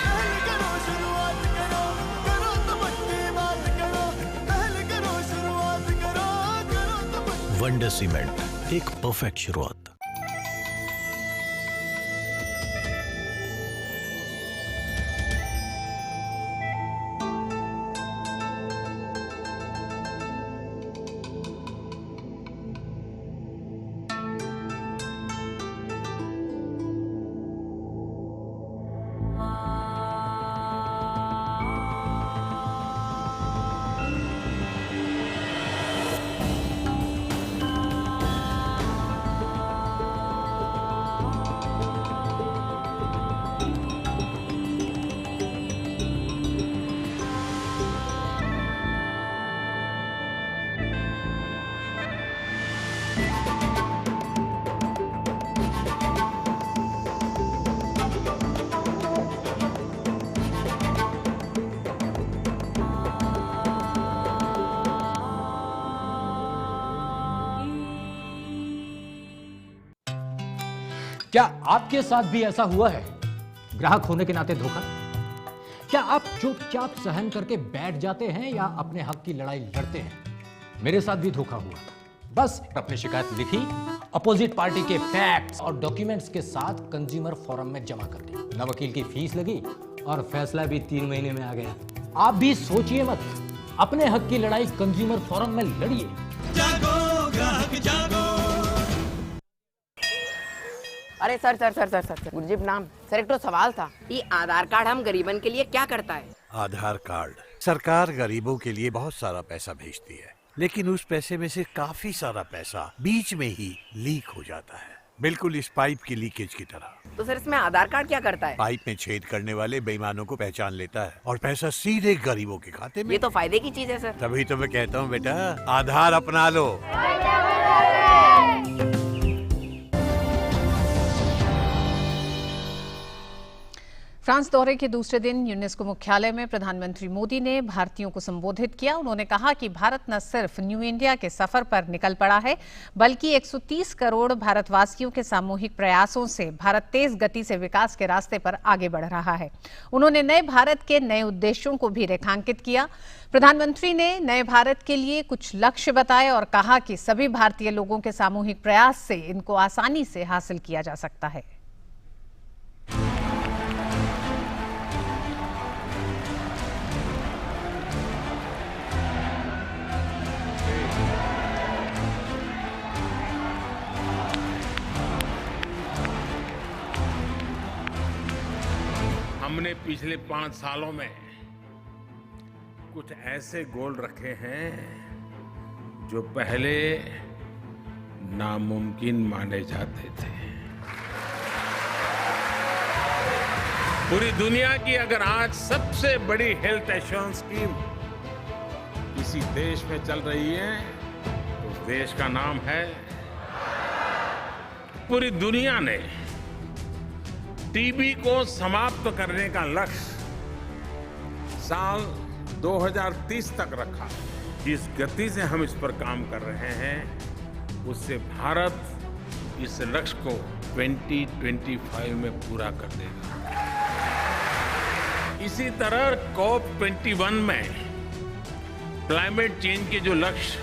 पहले करो शुरुआत करो, करो तो पक्की बात करो। पहले करो शुरुआत करो, करो तो पक्की। वंडर सीमेंट, एक परफेक्ट शुरुआत। क्या आपके साथ भी ऐसा हुआ है? ग्राहक होने के नाते धोखा? क्या आप चुपचाप सहन करके बैठ जाते हैं या अपने हक की लड़ाई लड़ते हैं? मेरे साथ भी धोखा हुआ। बस अपनी शिकायत लिखी, अपोजिट पार्टी के फैक्ट्स और डॉक्यूमेंट्स के साथ कंज्यूमर फोरम में जमा कर दी। न वकील की फीस लगी और फैसला भी 3 महीने में आ गया। आप भी सोचिए मत, अपने हक की लड़ाई कंज्यूमर फोरम में लड़िए। जागो ग्राहक जागो। अरे सर गुरजीत नाम सर, एक तो सवाल था, ये आधार कार्ड हम गरीबन के लिए क्या करता है? आधार कार्ड सरकार गरीबों के लिए बहुत सारा पैसा भेजती है, लेकिन उस पैसे में से काफी सारा पैसा बीच में ही लीक हो जाता है, बिल्कुल इस पाइप की लीकेज की तरह। तो सर इसमें आधार कार्ड क्या करता है? पाइप में छेद करने वाले बेईमानों को पहचान लेता है और पैसा सीधे गरीबों के खाते में। ये तो फायदे की चीज है सर। तभी तो मैं कहता हूँ बेटा, आधार अपना लो। फ्रांस दौरे के दूसरे दिन यूनेस्को मुख्यालय में प्रधानमंत्री मोदी ने भारतीयों को संबोधित किया। उन्होंने कहा कि भारत न सिर्फ न्यू इंडिया के सफर पर निकल पड़ा है, बल्कि 130 करोड़ भारतवासियों के सामूहिक प्रयासों से भारत तेज गति से विकास के रास्ते पर आगे बढ़ रहा है। उन्होंने नए भारत के नए उद्देश्यों को भी रेखांकित किया। प्रधानमंत्री ने नए भारत के लिए कुछ लक्ष्य बताए और कहा कि सभी भारतीय लोगों के सामूहिक प्रयास से इनको आसानी से हासिल किया जा सकता है। हमने पिछले 5 सालों में कुछ ऐसे गोल रखे हैं जो पहले नामुमकिन माने जाते थे। पूरी दुनिया की अगर आज सबसे बड़ी हेल्थ एश्योरेंस स्कीम किसी देश में चल रही है तो उस देश का नाम है, पूरी दुनिया ने टीबी को समाप्त करने का लक्ष्य साल 2030 तक रखा। जिस गति से हम इस पर काम कर रहे हैं, उससे भारत इस लक्ष्य को 2025 में पूरा कर देगा। इसी तरह COP21 में क्लाइमेट चेंज के जो लक्ष्य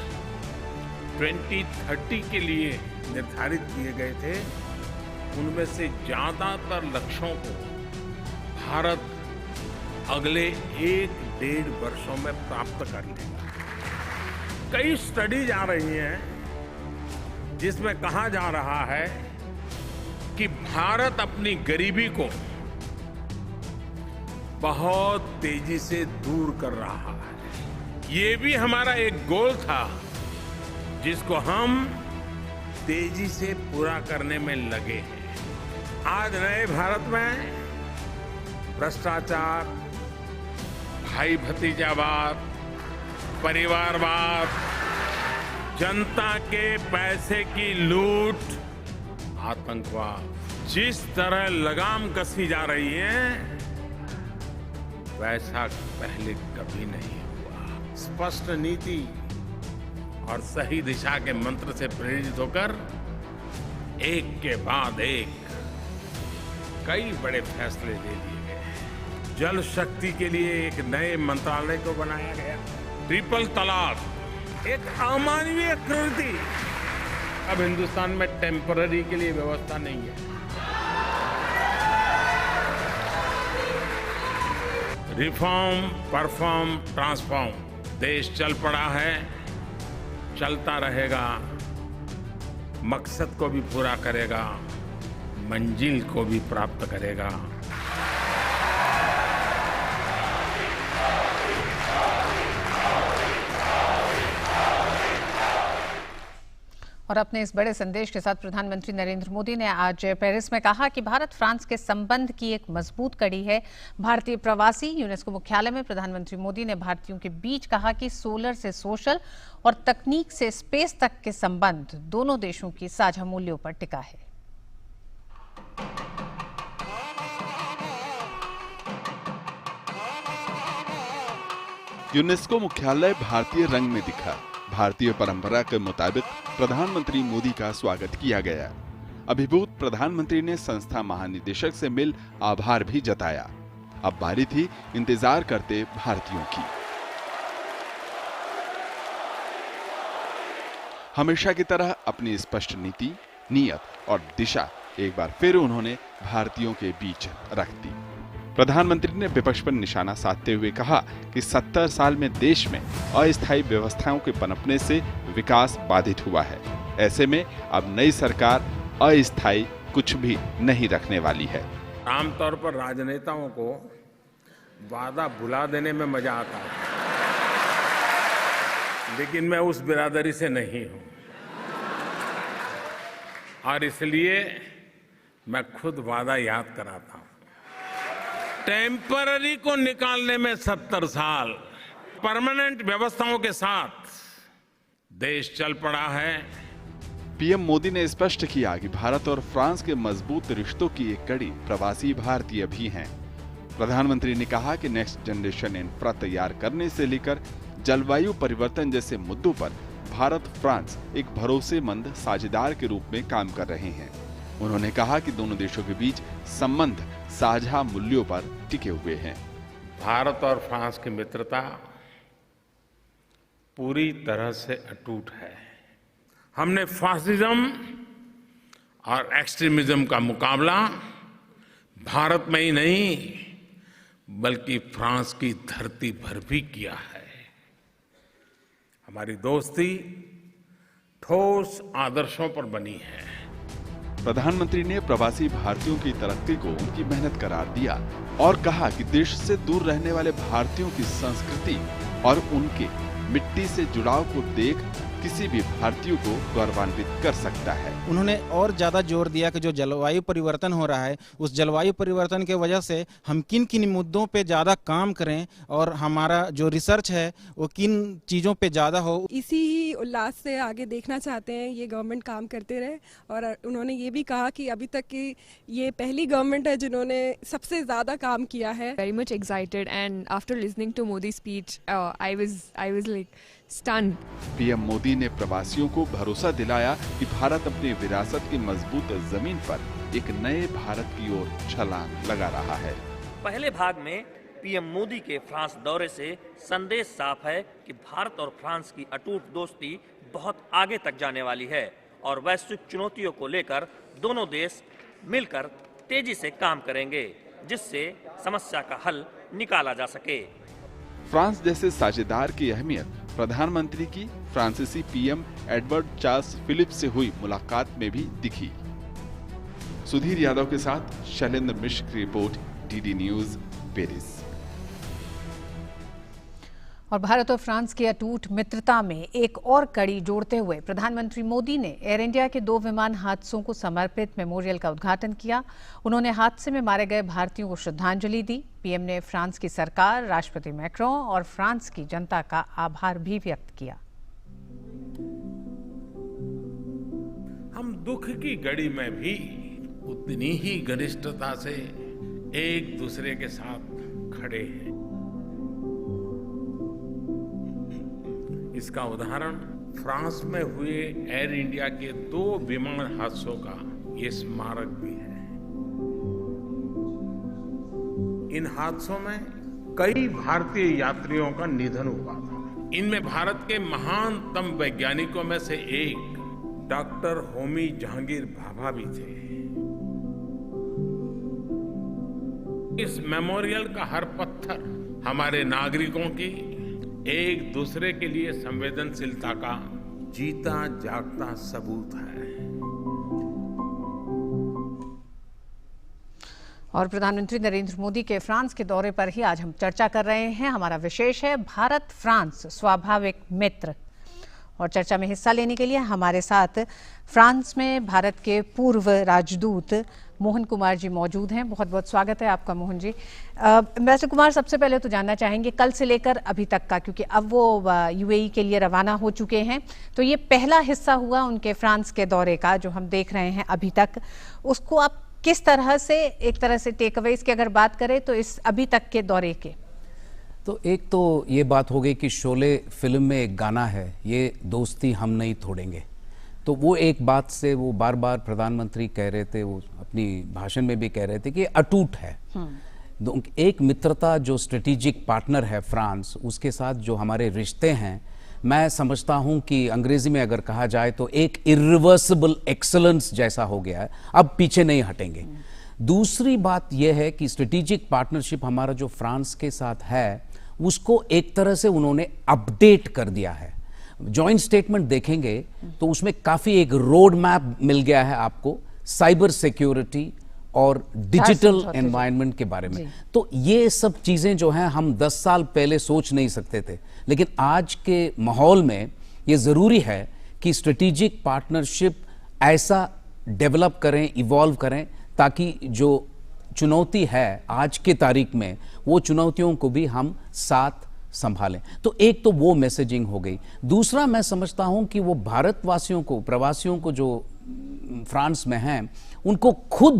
2030 के लिए निर्धारित किए गए थे, उनमें से ज्यादातर लक्ष्यों को भारत अगले 1-1.5 वर्षों में प्राप्त कर लेगा। कई स्टडीज आ रही हैं जिसमें कहा जा रहा है कि भारत अपनी गरीबी को बहुत तेजी से दूर कर रहा है। ये भी हमारा एक गोल था जिसको हम तेजी से पूरा करने में लगे हैं। आज नए भारत में भ्रष्टाचार, भाई भतीजावाद, परिवारवाद, जनता के पैसे की लूट, आतंकवाद जिस तरह लगाम कसी जा रही है वैसा पहले कभी नहीं हुआ। स्पष्ट नीति और सही दिशा के मंत्र से प्रेरित होकर एक के बाद एक कई बड़े फैसले ले लिए गए। जल शक्ति के लिए एक नए मंत्रालय को बनाया गया। ट्रिपल तलाक एक अमानवीय कृति अब हिंदुस्तान में टेम्पररी के लिए व्यवस्था नहीं है। रिफॉर्म, परफॉर्म, ट्रांसफॉर्म देश चल पड़ा है, चलता रहेगा, मकसद को भी पूरा करेगा, मंजिल को भी प्राप्त करेगा। और अपने इस बड़े संदेश के साथ प्रधानमंत्री नरेंद्र मोदी ने आज पेरिस में कहा कि भारत फ्रांस के संबंध की एक मजबूत कड़ी है। भारतीय प्रवासी यूनेस्को मुख्यालय में प्रधानमंत्री मोदी ने भारतीयों के बीच कहा कि सोलर से सोशल और तकनीक से स्पेस तक के संबंध दोनों देशों की साझा मूल्यों पर टिका है। यूनेस्को मुख्यालय भारतीय रंग में दिखा। भारतीय परंपरा के मुताबिक प्रधानमंत्री मोदी का स्वागत किया गया। अभिभूत प्रधानमंत्री ने संस्था महानिदेशक से मिल आभार भी जताया। अब बारी थी इंतजार करते भारतीयों की। हमेशा की तरह अपनी स्पष्ट नीति, नियत और दिशा एक बार फिर उन्होंने भारतीयों के बीच रख दी। प्रधानमंत्री ने विपक्ष पर निशाना साधते हुए कहा कि 70 साल में देश में अस्थायी व्यवस्थाओं के पनपने से विकास बाधित हुआ है। ऐसे में अब नई सरकार अस्थायी कुछ भी नहीं रखने वाली है। आमतौर पर राजनेताओं को वादा भुला देने में मजा आता है, लेकिन मैं उस बिरादरी से नहीं हूं और इसलिए मैं खुद वादा याद कराता हूं। टेम्पररी को निकालने में 70 साल, परमानेंट व्यवस्थाओं के साथ देश चल पड़ा है। पीएम मोदी ने स्पष्ट किया कि भारत और फ्रांस के मजबूत रिश्तों की एक कड़ी प्रवासी भारतीय भी हैं। प्रधानमंत्री ने कहा कि नेक्स्ट जनरेशन इंफ्रा तैयार करने से लेकर जलवायु परिवर्तन जैसे मुद्दों पर भारत फ्रांस एक भरोसेमंद साझेदार के रूप में काम कर रहे हैं। उन्होंने कहा कि दोनों देशों के बीच संबंध साझा मूल्यों पर टिके हुए हैं। भारत और फ्रांस की मित्रता पूरी तरह से अटूट है। हमने फासिज्म और एक्सट्रीमिज्म का मुकाबला भारत में ही नहीं बल्कि फ्रांस की धरती पर भी किया है। हमारी दोस्ती ठोस आदर्शों पर बनी है। प्रधानमंत्री ने प्रवासी भारतीयों की तरक्की को उनकी मेहनत करार दिया और कहा कि देश से दूर रहने वाले भारतीयों की संस्कृति और उनके मिट्टी से जुड़ाव को देख किसी भी भारतीय को गौरवान्वित कर सकता है। उन्होंने और ज्यादा जोर दिया कि जो जलवायु परिवर्तन हो रहा है, उस जलवायु परिवर्तन के वजह से हम किन किन मुद्दों पे ज्यादा काम करें और हमारा जो रिसर्च है वो किन चीजों पे ज्यादा हो। इसी ही उल्लास से आगे देखना चाहते हैं ये गवर्नमेंट काम करते रहे। और उन्होंने ये भी कहा कि अभी तक की ये पहली गवर्नमेंट है जिन्होंने सबसे ज्यादा काम किया है। Very much excited and after listening to Modi speech I was like stunned. PM Modi ने प्रवासियों को भरोसा दिलाया कि भारत अपनी विरासत की मजबूत जमीन पर एक नए भारत की ओर छलांग लगा रहा है। पहले भाग में पीएम मोदी के फ्रांस दौरे से संदेश साफ है कि भारत और फ्रांस की अटूट दोस्ती बहुत आगे तक जाने वाली है और वैश्विक चुनौतियों को लेकर दोनों देश मिलकर तेजी से काम करेंगे, जिससे समस्या का हल निकाला जा सके। फ्रांस जैसे साझेदार की अहमियत प्रधानमंत्री की फ्रांसीसी पीएम एडवर्ड चार्ल्स फिलिप से हुई मुलाकात में भी दिखी। सुधीर यादव के साथ शैलेंद्र मिश्र की रिपोर्ट, डीडी न्यूज, पेरिस। और भारत और फ्रांस की अटूट मित्रता में एक और कड़ी जोड़ते हुए प्रधानमंत्री मोदी ने एयर इंडिया के 2 विमान हादसों को समर्पित मेमोरियल का उद्घाटन किया। उन्होंने हादसे में मारे गए भारतीयों को श्रद्धांजलि दी। पीएम ने फ्रांस की सरकार, राष्ट्रपति मैक्रों और फ्रांस की जनता का आभार भी व्यक्त किया। हम दुख की घड़ी में भी उतनी ही घनिष्ठता से एक दूसरे के साथ खड़े हैं। इसका उदाहरण फ्रांस में हुए एयर इंडिया के 2 विमान हादसों का ये स्मारक भी है। इन हादसों में कई भारतीय यात्रियों का निधन हुआ था। इनमें भारत के महानतम वैज्ञानिकों में से एक डॉक्टर होमी जहांगीर भाभा भी थे। इस मेमोरियल का हर पत्थर हमारे नागरिकों की एक दूसरे के लिए संवेदनशीलता का जीता जागता सबूत है। और प्रधानमंत्री नरेंद्र मोदी के फ्रांस के दौरे पर ही आज हम चर्चा कर रहे हैं। हमारा विशेष है भारत फ्रांस स्वाभाविक मित्र। और चर्चा में हिस्सा लेने के लिए हमारे साथ फ्रांस में भारत के पूर्व राजदूत मोहन कुमार जी मौजूद हैं। बहुत बहुत स्वागत है आपका मोहन जी। एम्बेसडर कुमार, सबसे पहले तो जानना चाहेंगे कल से लेकर अभी तक का, क्योंकि अब वो यूएई के लिए रवाना हो चुके हैं, तो ये पहला हिस्सा हुआ उनके फ्रांस के दौरे का जो हम देख रहे हैं अभी तक, उसको आप किस तरह से, एक तरह से टेकअवेज की अगर बात करें तो इस अभी तक के दौरे के? तो एक तो ये बात हो गई कि शोले फिल्म में एक गाना है, ये दोस्ती हम नहीं तोड़ेंगे, तो वो एक बात से वो बार बार प्रधानमंत्री कह रहे थे, वो अपनी भाषण में भी कह रहे थे कि अटूट है। एक मित्रता जो स्ट्रेटेजिक पार्टनर है फ्रांस, उसके साथ जो हमारे रिश्ते हैं, मैं समझता हूं कि अंग्रेजी में अगर कहा जाए तो एक इरिवर्सिबल एक्सीलेंस जैसा हो गया है, अब पीछे नहीं हटेंगे। दूसरी बात यह है कि स्ट्रेटेजिक पार्टनरशिप हमारा जो फ्रांस के साथ है उसको एक तरह से उन्होंने अपडेट कर दिया है। जॉइंट स्टेटमेंट देखेंगे तो उसमें काफी एक रोड मैप मिल गया है आपको साइबर सिक्योरिटी और डिजिटल एनवायरनमेंट के बारे में। तो ये सब चीजें जो हैं हम 10 साल पहले सोच नहीं सकते थे, लेकिन आज के माहौल में ये जरूरी है कि स्ट्रेटेजिक पार्टनरशिप ऐसा डेवलप करें, इवॉल्व करें, ताकि जो चुनौती है आज के तारीख में वो चुनौतियों को भी हम साथ संभालें। तो एक तो वो मैसेजिंग हो गई। दूसरा मैं समझता हूं कि वो भारतवासियों को, प्रवासियों को जो फ्रांस में हैं, उनको खुद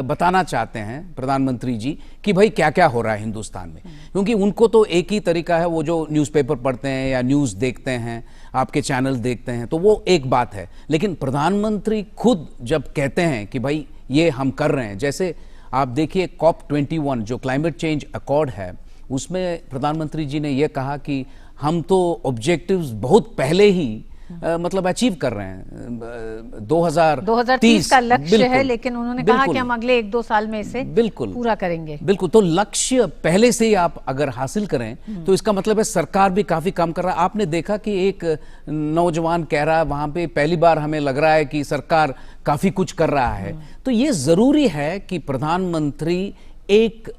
बताना चाहते हैं प्रधानमंत्री जी कि भाई क्या क्या हो रहा है हिंदुस्तान में, क्योंकि उनको तो एक ही तरीका है, वो जो न्यूज़पेपर पढ़ते हैं या न्यूज़ देखते हैं, आपके चैनल देखते हैं, तो वो एक बात है। लेकिन प्रधानमंत्री खुद जब कहते हैं कि भाई ये हम कर रहे हैं, जैसे आप देखिए COP21 जो क्लाइमेट चेंज अकॉर्ड है, उसमें प्रधानमंत्री जी ने यह कहा कि हम तो ऑब्जेक्टिव्स बहुत पहले ही मतलब अचीव कर रहे हैं। 2030 का लक्ष्य है, लेकिन उन्होंने कहा कि हम अगले 1-2 साल में इसे पूरा करेंगे। बिल्कुल, तो लक्ष्य पहले से ही आप अगर हासिल करें तो इसका मतलब है सरकार भी काफी काम कर रहा है। आपने देखा कि एक नौजवान कह रहा है वहां पे, पहली बार हमें लग रहा है कि सरकार काफी कुछ कर रहा है। तो ये जरूरी है कि प्रधानमंत्री एक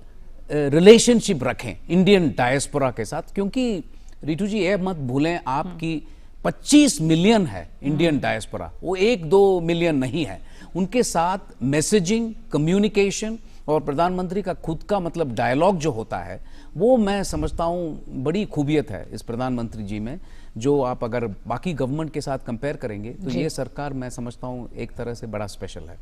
रिलेशनशिप रखें इंडियन डायस्पोरा के साथ, क्योंकि रितु जी ये मत भूलें आप कि 25 मिलियन है इंडियन डायस्पोरा, वो 1-2 मिलियन नहीं है। उनके साथ मैसेजिंग, कम्युनिकेशन और प्रधानमंत्री का खुद का मतलब डायलॉग जो होता है, वो मैं समझता हूँ बड़ी खूबियत है इस प्रधानमंत्री जी में, जो आप अगर बाकी गवर्नमेंट के साथ कंपेयर करेंगे तो ये सरकार मैं समझता हूँ एक तरह से बड़ा स्पेशल है।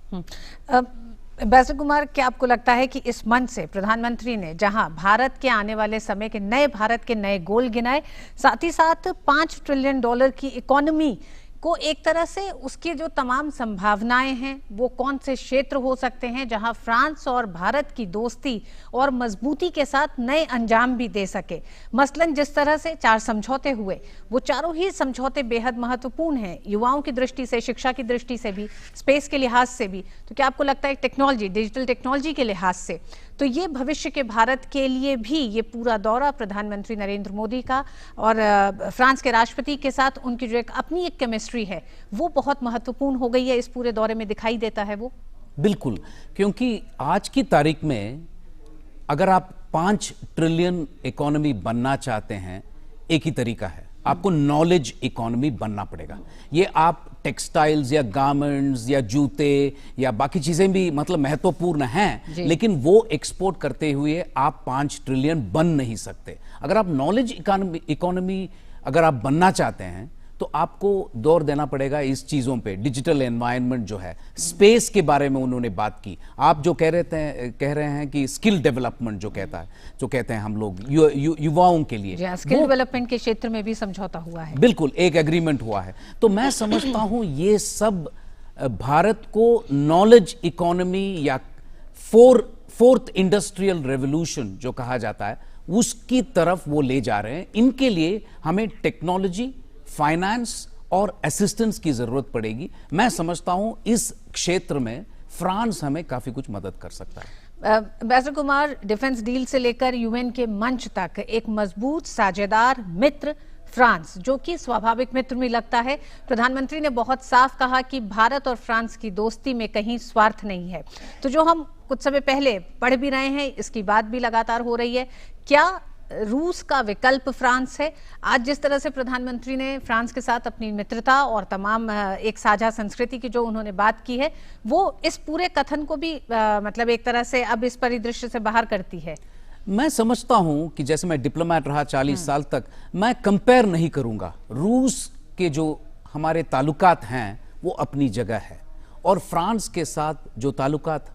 एम्बेसडर कुमार, क्या आपको लगता है कि इस मंच से प्रधानमंत्री ने जहां भारत के आने वाले समय के नए भारत के नए गोल गिनाए, साथ ही साथ $5 ट्रिलियन की इकोनॉमी को एक तरह से उसके जो तमाम संभावनाएं हैं वो कौन से क्षेत्र हो सकते हैं जहां फ्रांस और भारत की दोस्ती और मजबूती के साथ नए अंजाम भी दे सके। मसलन जिस तरह से 4 समझौते हुए, वो चारों ही समझौते बेहद महत्वपूर्ण हैं, युवाओं की दृष्टि से, शिक्षा की दृष्टि से भी, स्पेस के लिहाज से भी। तो क्या आपको लगता है टेक्नोलॉजी, डिजिटल टेक्नोलॉजी के लिहाज से तो ये भविष्य के भारत के लिए भी ये पूरा दौरा प्रधानमंत्री नरेंद्र मोदी का और फ्रांस के राष्ट्रपति के साथ उनकी जो एक अपनी एक केमिस्ट्री है वो बहुत महत्वपूर्ण हो गई है, इस पूरे दौरे में दिखाई देता है वो? बिल्कुल, क्योंकि आज की तारीख में अगर आप 5 ट्रिलियन इकोनॉमी बनना चाहते हैं, एक ही तरीका है, आपको नॉलेज इकोनॉमी बनना पड़ेगा। ये आप टेक्सटाइल्स या गारमेंट्स या जूते या बाकी चीजें भी मतलब महत्वपूर्ण हैं, लेकिन वो एक्सपोर्ट करते हुए आप 5 ट्रिलियन बन नहीं सकते। अगर आप नॉलेज इकोनॉमी अगर आप बनना चाहते हैं तो आपको दौर देना पड़ेगा इस चीजों पे। डिजिटल एनवायरनमेंट जो है, स्पेस के बारे में उन्होंने बात की। आप जो कह रहे हैं कि स्किल डेवलपमेंट जो कहते हैं हम लोग युवाओं के लिए, स्किल डेवलपमेंट के क्षेत्र में भी समझौता हुआ है। बिल्कुल, एक एग्रीमेंट हुआ है। तो मैं समझता हूं ये सब भारत को नॉलेज इकोनॉमी या फोर्थ इंडस्ट्रियल रेवोल्यूशन जो कहा जाता है उसकी तरफ वो ले जा रहे हैं। इनके लिए हमें टेक्नोलॉजी, फाइनेंस और असिस्टेंस की जरूरत पड़ेगी। मैं समझता हूं इस क्षेत्र में फ्रांस हमें काफी कुछ मदद कर सकता है। एम्बेसडर कुमार, डिफेंस डील से लेकर यूएन के मंच तक एक मजबूत साझेदार मित्र फ्रांस, जो कि स्वाभाविक मित्र में लगता है। प्रधानमंत्री ने बहुत साफ कहा कि भारत और फ्रांस की दोस्ती में कहीं स्वार्थ नहीं है। तो जो हम कुछ समय पहले पढ़ भी रहे हैं, इसकी बात भी लगातार हो रही है, क्या रूस का विकल्प फ्रांस है? आज जिस तरह से प्रधानमंत्री ने फ्रांस के साथ अपनी मित्रता और तमाम एक साझा संस्कृति की जो उन्होंने बात की है, वो इस पूरे कथन को भी मतलब एक तरह से अब इस परिदृश्य से बाहर करती है। मैं समझता हूं कि जैसे मैं डिप्लोमेट रहा 40 साल तक, मैं कंपेयर नहीं करूंगा। रूस के जो हमारे ताल्लुकात हैं वो अपनी जगह है, और फ्रांस के साथ जो ताल्लुकात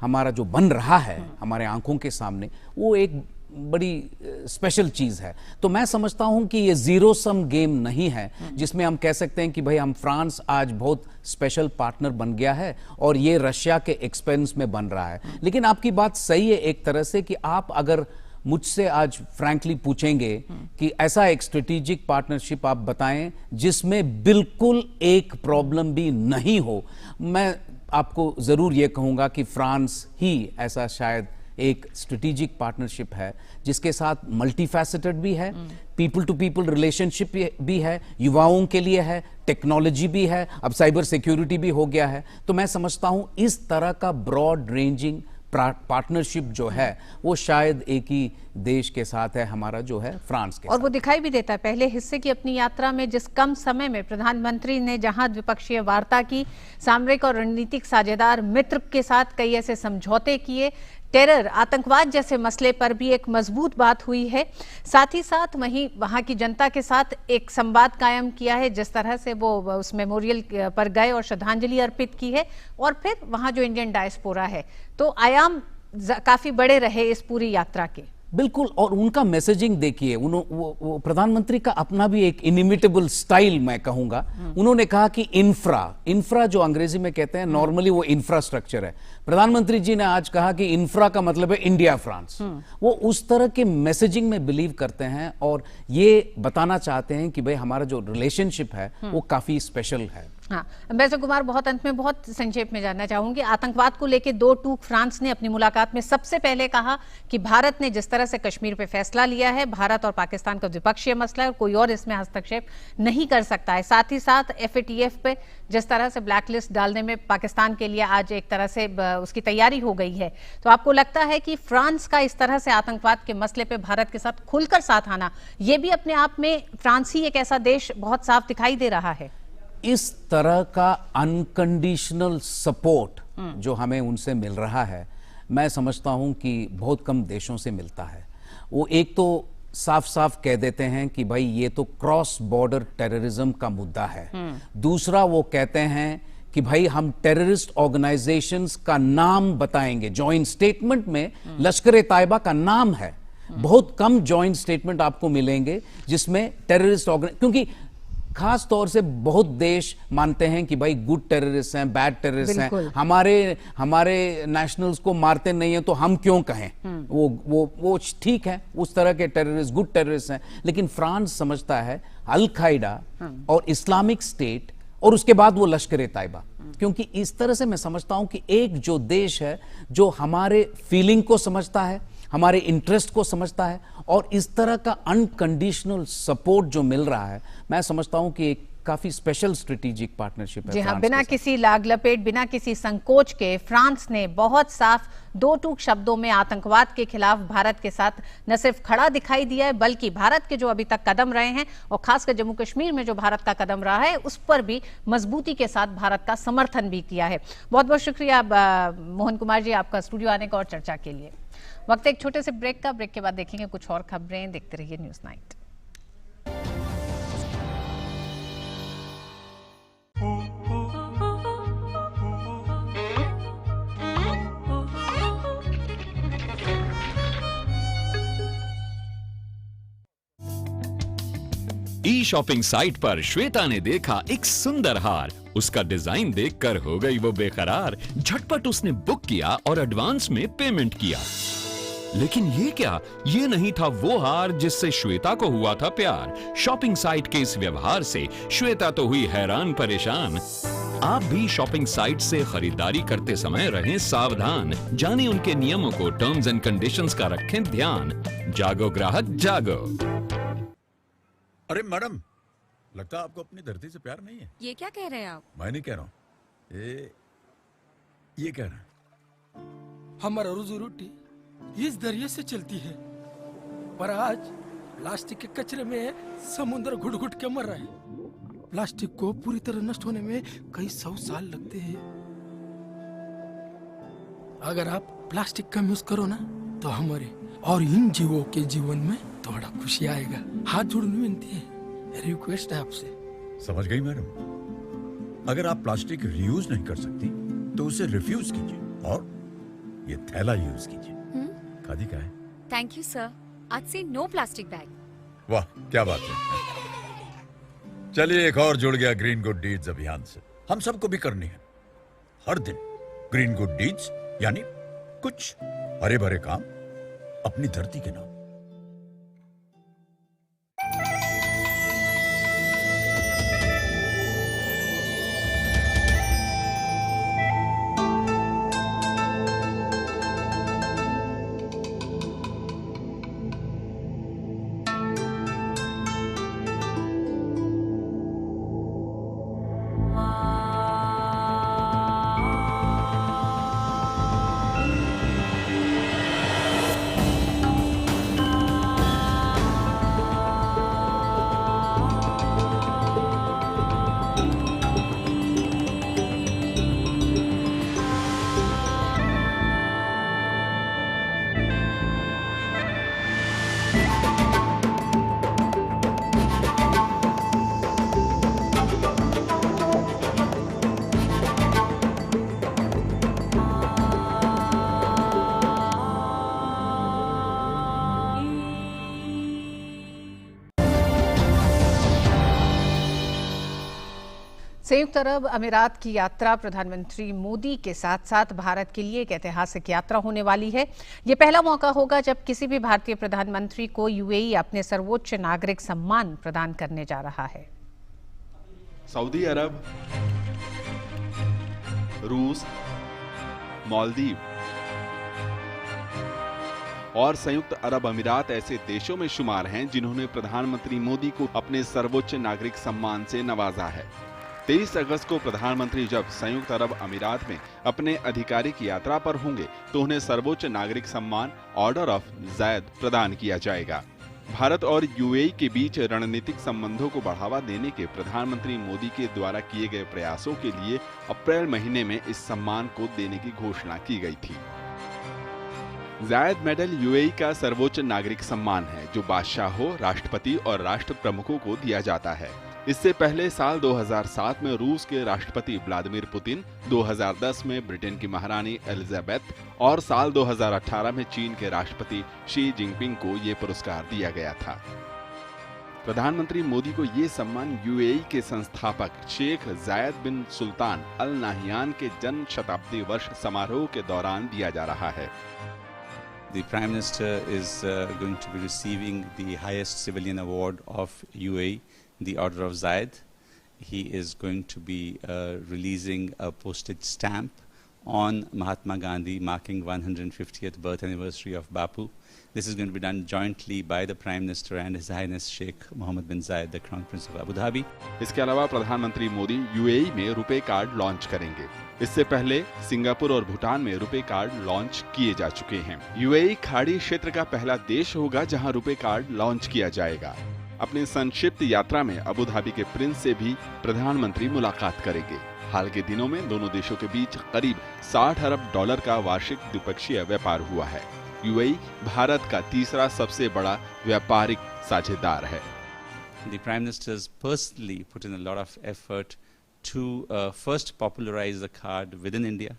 हमारा जो बन रहा है हमारे आंखों के सामने, वो एक बड़ी स्पेशल चीज है। तो मैं समझता हूं कि ये जीरो सम गेम नहीं है जिसमें हम कह सकते हैं कि भाई हम फ्रांस आज बहुत स्पेशल पार्टनर बन गया है और ये रशिया के एक्सपेंस में बन रहा है। लेकिन आपकी बात सही है एक तरह से कि आप अगर मुझसे आज फ्रैंकली पूछेंगे कि ऐसा एक स्ट्रेटेजिक पार्टनरशिप आप बताएं जिसमें बिल्कुल एक प्रॉब्लम भी नहीं हो, मैं आपको जरूर यह कहूंगा कि फ्रांस ही ऐसा शायद एक स्ट्रेटेजिक पार्टनरशिप है जिसके साथ मल्टीफैसेटेड भी है, पीपल टू पीपल रिलेशनशिप भी है, युवाओं के लिए है, टेक्नोलॉजी भी है, अब साइबर सिक्योरिटी भी हो गया है। तो मैं समझता हूं इस तरह का ब्रॉड रेंजिंग पार्टनरशिप जो है वो शायद एक ही देश के साथ है, हमारा जो है फ्रांस के और साथ। वो दिखाई भी देता है। पहले हिस्से की अपनी यात्रा में जिस कम समय में प्रधानमंत्री ने जहां द्विपक्षीय वार्ता की, सामरिक और रणनीतिक साझेदार मित्र के साथ कई ऐसे समझौते किए, टेरर, आतंकवाद जैसे मसले पर भी एक मजबूत बात हुई है। साथ ही साथ वहीं वहां की जनता के साथ एक संवाद कायम किया है, जिस तरह से वो उस मेमोरियल पर गए और श्रद्धांजलि अर्पित की है, और फिर वहां जो इंडियन डायस्पोरा है, तो आयाम काफी बड़े रहे इस पूरी यात्रा के। बिल्कुल, और उनका मैसेजिंग देखिए, वो प्रधानमंत्री का अपना भी एक इनिमिटेबल स्टाइल मैं कहूंगा। उन्होंने कहा कि इंफ्रा जो अंग्रेजी में कहते हैं, नॉर्मली वो इंफ्रास्ट्रक्चर है। प्रधानमंत्री जी ने आज कहा कि इंफ्रा का मतलब है इंडिया फ्रांस। वो उस तरह के मैसेजिंग में बिलीव करते हैं और ये बताना चाहते हैं कि भाई हमारा जो रिलेशनशिप है वो काफी स्पेशल है। हाँ, एम्बेसडर कुमार, बहुत अंत में बहुत संक्षेप में जानना चाहूंगी, आतंकवाद को लेकर 2 टूक फ्रांस ने अपनी मुलाकात में सबसे पहले कहा कि भारत ने जिस तरह से कश्मीर पे फैसला लिया है, भारत और पाकिस्तान का द्विपक्षीय मसला है और कोई और इसमें हस्तक्षेप नहीं कर सकता है। साथ ही साथ FATF पे जिस तरह से ब्लैकलिस्ट डालने में पाकिस्तान के लिए आज एक तरह से उसकी तैयारी हो गई है, तो आपको लगता है कि फ्रांस का इस तरह से आतंकवाद के मसले पे भारत के साथ खुलकर साथ आना, ये भी अपने आप में फ्रांस ही एक ऐसा देश बहुत साफ दिखाई दे रहा है? इस तरह का अनकंडीशनल सपोर्ट जो हमें उनसे मिल रहा है, मैं समझता हूं कि बहुत कम देशों से मिलता है। वो एक तो साफ साफ कह देते हैं कि भाई ये तो क्रॉस बॉर्डर टेररिज्म का मुद्दा है। दूसरा, वो कहते हैं कि भाई हम टेररिस्ट ऑर्गेनाइजेशंस का नाम बताएंगे। जॉइंट स्टेटमेंट में लश्कर ए तैयबा का नाम है। बहुत कम जॉइंट स्टेटमेंट आपको मिलेंगे जिसमें टेररिस्ट क्योंकि खास तौर से बहुत देश मानते हैं कि भाई गुड टेररिस्ट हैं, बैड टेररिस्ट हैं, हमारे नेशनल्स को मारते नहीं हैं तो हम क्यों कहें। वो ठीक है, उस तरह के टेररिस्ट गुड टेररिस्ट हैं, लेकिन फ्रांस समझता है अल कायदा और इस्लामिक स्टेट और उसके बाद वो लश्कर तैयबा, क्योंकि इस तरह से मैं समझता हूं कि एक जो देश है जो हमारे फीलिंग को समझता है, हमारे इंटरेस्ट को समझता है, और इस तरह का अनकंडीशनल सपोर्ट जो मिल रहा है, मैं समझता हूं कि एक काफी स्पेशल स्ट्रेटेजिक पार्टनरशिप है। जी हाँ, बिना किसी लाग लपेट, बिना किसी संकोच के फ्रांस ने बहुत साफ दो टूक शब्दों में आतंकवाद के खिलाफ भारत के साथ न सिर्फ खड़ा दिखाई दिया है, बल्कि भारत के जो अभी तक कदम रहे हैं और खासकर जम्मू कश्मीर में जो भारत का कदम रहा है उस पर भी मजबूती के साथ भारत का समर्थन भी किया है। बहुत बहुत शुक्रिया मोहन कुमार जी आपका स्टूडियो आने का और चर्चा के लिए। वक्त एक छोटे से ब्रेक का, ब्रेक के बाद देखेंगे कुछ और खबरें। देखते रहिए न्यूज़ नाइट। ई शॉपिंग साइट पर श्वेता ने देखा एक सुंदर हार। उसका डिजाइन देखकर हो गई वो बेकरार। झटपट उसने बुक किया और एडवांस में पेमेंट किया। लेकिन ये क्या, ये नहीं था वो हार जिससे श्वेता को हुआ था प्यार। शॉपिंग साइट के इस व्यवहार से श्वेता तो हुई हैरान परेशान। आप भी शॉपिंग साइट से खरीदारी करते समय रहें सावधान। जानें उनके नियमों को, टर्म्स एंड कंडीशंस का रखें ध्यान। जागो ग्राहक जागो। अरे मैडम, लगता है आपको अपनी धरती से प्यार नहीं है। ये क्या कह रहे हैं आप? मैं नहीं कह रहा हूँ, ये कह रहा है। हमारा रोजी रोटी इस दरिया से चलती है, पर आज प्लास्टिक के कचरे में समुद्र घुट घुट के मर रहा है। प्लास्टिक को पूरी तरह नष्ट होने में कई 100 साल लगते हैं। अगर आप प्लास्टिक कम यूज करो ना, तो हमारे और इन जीवों के जीवन में थोड़ा खुशी आएगा। हाथ जोड़ने विनती है, रिक्वेस्ट है आपसे। समझ गई मैडम। अगर आप प्लास्टिक रीयूज नहीं कर सकती तो उसे रिफ्यूज कीजिए और ये थैला यूज कीजिए। खादी का है। Thank you sir. आज से नो प्लास्टिक बैग। वाह क्या बात है। चलिए एक और जुड़ गया ग्रीन गुड डीड्स अभियान से। हम सबको भी करनी है हर दिन ग्रीन गुड डीड्स, यानी कुछ हरे भरे काम अपनी धरती के नाम। संयुक्त अरब अमीरात की यात्रा प्रधानमंत्री मोदी के साथ साथ भारत के लिए एक ऐतिहासिक यात्रा होने वाली है। ये पहला मौका होगा जब किसी भी भारतीय प्रधानमंत्री को यूएई अपने सर्वोच्च नागरिक सम्मान प्रदान करने जा रहा है। सऊदी अरब, रूस, मालदीव और संयुक्त अरब अमीरात ऐसे देशों में शुमार हैं जिन्होंने प्रधानमंत्री मोदी को अपने सर्वोच्च नागरिक सम्मान से नवाजा है। 23 अगस्त को प्रधानमंत्री जब संयुक्त अरब अमीरात में अपने आधिकारिक यात्रा पर होंगे तो उन्हें सर्वोच्च नागरिक सम्मान ऑर्डर ऑफ ज़ैद प्रदान किया जाएगा। भारत और यूएई के बीच रणनीतिक संबंधों को बढ़ावा देने के प्रधानमंत्री मोदी के द्वारा किए गए प्रयासों के लिए अप्रैल महीने में इस सम्मान को देने की घोषणा की गई थी। ज़ायद मेडल यूएई का सर्वोच्च नागरिक सम्मान है जो बादशाहों, राष्ट्रपति और राष्ट्र प्रमुखों को दिया जाता है। इससे पहले साल 2007 में रूस के राष्ट्रपति व्लादिमीर पुतिन, 2010 में ब्रिटेन की महारानी एलिजाबेथ और साल 2018 में चीन के राष्ट्रपति शी जिनपिंग को ये पुरस्कार दिया गया था। प्रधानमंत्री मोदी को ये सम्मान यूएई के संस्थापक शेख जायद बिन सुल्तान अल नाहियान के जन्म शताब्दी वर्ष समारोह के दौरान दिया जा रहा है। The Prime Minister is going to be receiving the highest civilian award of UAE, the Order of Zayed. He is going to be releasing a postage stamp on Mahatma Gandhi, marking 150th birth anniversary of Bapu. This is going to be done jointly by the Prime Minister and His Highness Sheikh Mohammed bin Zayed, the Crown Prince of Abu Dhabi. इसके अलावा प्रधानमंत्री Modi UAE में RuPay card launch करेंगे। इससे पहले Singapore और भूटान में RuPay card launch किए जा चुके हैं। यूएई खाड़ी क्षेत्र का पहला देश होगा जहां रुपे कार्ड लॉन्च किया जाएगा। अपनी संक्षिप्त यात्रा में अबू धाबी के प्रिंस से भी प्रधानमंत्री मुलाकात करेंगे। हाल के दिनों में दोनों देशों के बीच करीब 60 अरब डॉलर का वार्षिक द्विपक्षीय व्यापार हुआ है। यूएई भारत का तीसरा सबसे बड़ा व्यापारिक साझेदार है। The Prime Minister has personally put in a lot of effort to first popularize the card within India.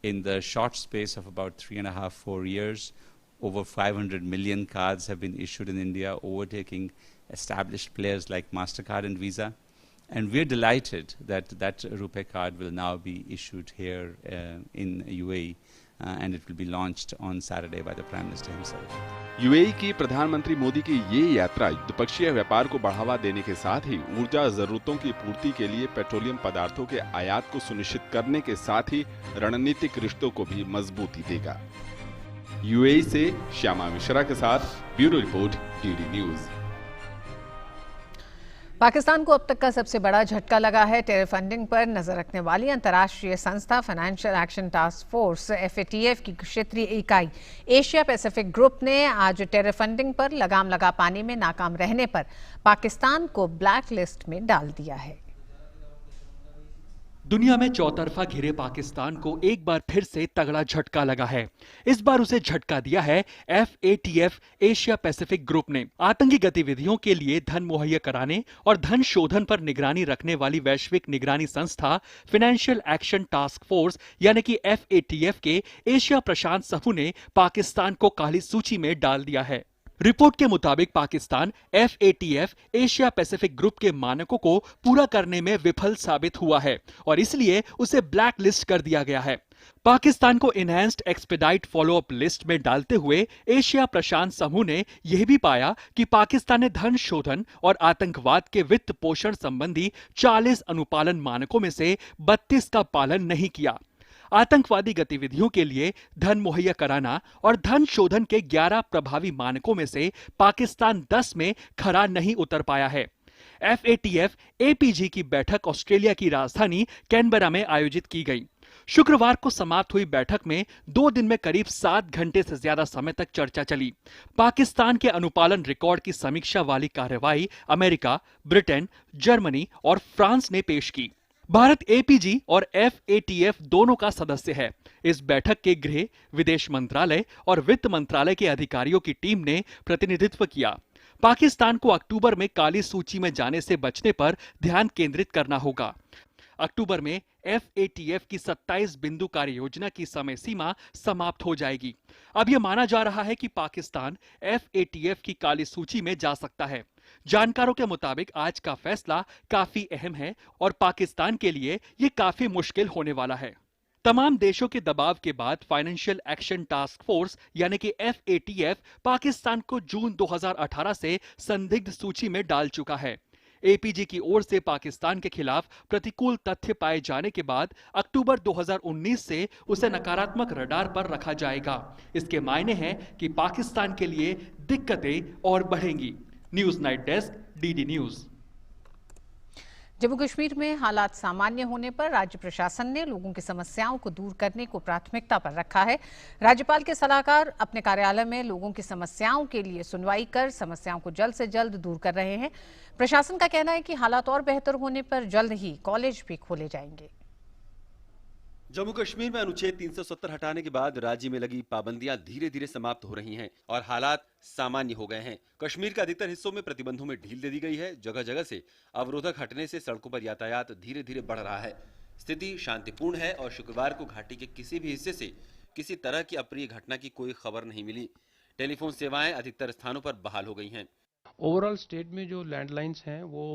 In the short space of about 3.5-4 years, over 500 million cards have been issued in India, overtaking established players like MasterCard and Visa. And we're delighted that that RuPay card will now be issued here in UAE. And it will be launched on Saturday by the Prime Minister himself. UAE की प्रधानमंत्री मोदी की ये यात्रा द्विपक्षीय व्यापार को बढ़ावा देने के साथ ही ऊर्जा जरूरतों की पूर्ति के लिए पेट्रोलियम पदार्थों के आयात को सुनिश्चित करने के साथ ही रणनीतिक रिश्तों को भी मजबूती देगा। यूएई से श्यामा मिश्रा के साथ bureau report, DD news. Pakistan को अब तक का सबसे बड़ा झटका लगा है। टेरर फंडिंग पर नजर रखने वाली अंतर्राष्ट्रीय संस्था financial action task force FATF की क्षेत्रीय इकाई एशिया पैसिफिक ग्रुप ने आज टेरर फंडिंग पर लगाम लगा पाने में नाकाम रहने पर पाकिस्तान को ब्लैक लिस्ट में डाल दिया है। दुनिया में चौतरफा घिरे पाकिस्तान को एक बार फिर से तगड़ा झटका लगा है। इस बार उसे झटका दिया है FATF एशिया पैसिफिक ग्रुप ने। आतंकी गतिविधियों के लिए धन मुहैया कराने और धन शोधन पर निगरानी रखने वाली वैश्विक निगरानी संस्था फाइनेंशियल एक्शन टास्क फोर्स यानी कि FATF के एशिया प्रशांत समूह ने पाकिस्तान को काली सूची में डाल दिया है। रिपोर्ट के मुताबिक Pakistan FATF Asia Pacific group के मानकों को पूरा करने में विफल साबित हुआ है और इसलिए उसे ब्लैक लिस्ट कर दिया गया है। पाकिस्तान को इनहैंस्ड एक्सपेडाइट फॉलोअप लिस्ट में डालते हुए एशिया प्रशांत समूह ने यह भी पाया कि पाकिस्तान ने धन शोधन और आतंकवाद के वित्त पोषण संबंधी 40 अनुपालन मानकों में से 32 का पालन नहीं किया। आतंकवादी गतिविधियों के लिए धन मुहैया कराना और धन शोधन के 11 प्रभावी मानकों में से पाकिस्तान 10 में खरा नहीं उतर पाया है। FATF APG की बैठक ऑस्ट्रेलिया की राजधानी कैनबरा में आयोजित की गई। शुक्रवार को समाप्त हुई बैठक में 2 दिन में करीब 7 घंटे से ज्यादा समय तक चर्चा चली। पाकिस्तान के अनुपालन रिकॉर्ड की समीक्षा वाली कार्रवाई अमेरिका, ब्रिटेन, जर्मनी और फ्रांस ने पेश की। भारत APG और FATF दोनों का सदस्य है। इस बैठक के गृह, विदेश मंत्रालय और वित्त मंत्रालय के अधिकारियों की टीम ने प्रतिनिधित्व किया। पाकिस्तान को अक्टूबर में काली सूची में जाने से बचने पर ध्यान केंद्रित करना होगा। अक्टूबर में FATF की 27 बिंदु कार्य योजना की समय सीमा समाप्त हो जाएगी। अब यह माना जा रहा है कि पाकिस्तान FATF की काली सूची में जा सकता है। जानकारों के मुताबिक आज का फैसला काफी अहम है और पाकिस्तान के लिए यह काफी मुश्किल होने वाला है। तमाम देशों के दबाव के बाद फाइनेंशियल एक्शन टास्क फोर्स यानी कि FATF पाकिस्तान को जून 2018 से संदिग्ध सूची में डाल चुका है। APG की ओर से पाकिस्तान के खिलाफ प्रतिकूल तथ्य पाए जाने के बाद अक्टूबर 2019 से उसे नकारात्मक रडार पर रखा जाएगा। इसके मायने हैं कि पाकिस्तान के लिए दिक्कतें और बढ़ेंगी। News night desk, DD news. Jammu Kashmir में हालात सामान्य होने पर राज्य प्रशासन ने लोगों की समस्याओं को दूर करने को प्राथमिकता पर रखा है। राज्यपाल के सलाहकार अपने कार्यालय में लोगों की समस्याओं के लिए सुनवाई कर समस्याओं को जल्द से जल्द दूर कर रहे हैं। प्रशासन का कहना है कि हालात और बेहतर होने पर जल्द ही कॉलेज भी खोले जाएंगे। जम्मू कश्मीर में अनुच्छेद 370 हटाने के बाद राज्य में लगी पाबंदियां धीरे धीरे समाप्त हो रही हैं और हालात सामान्य हो गए हैं। कश्मीर के अधिकतर हिस्सों में प्रतिबंधों में ढील दे दी गई है। जगह जगह से अवरोधक हटने से सड़कों पर यातायात धीरे धीरे बढ़ रहा है। स्थिति शांतिपूर्ण है और शुक्रवार को घाटी के किसी भी हिस्से से किसी तरह की अप्रिय घटना की कोई खबर नहीं मिली। टेलीफोन सेवाएं अधिकतर स्थानों पर बहाल हो गई हैं। ओवरऑल स्टेट में जो लैंडलाइंस हैं वो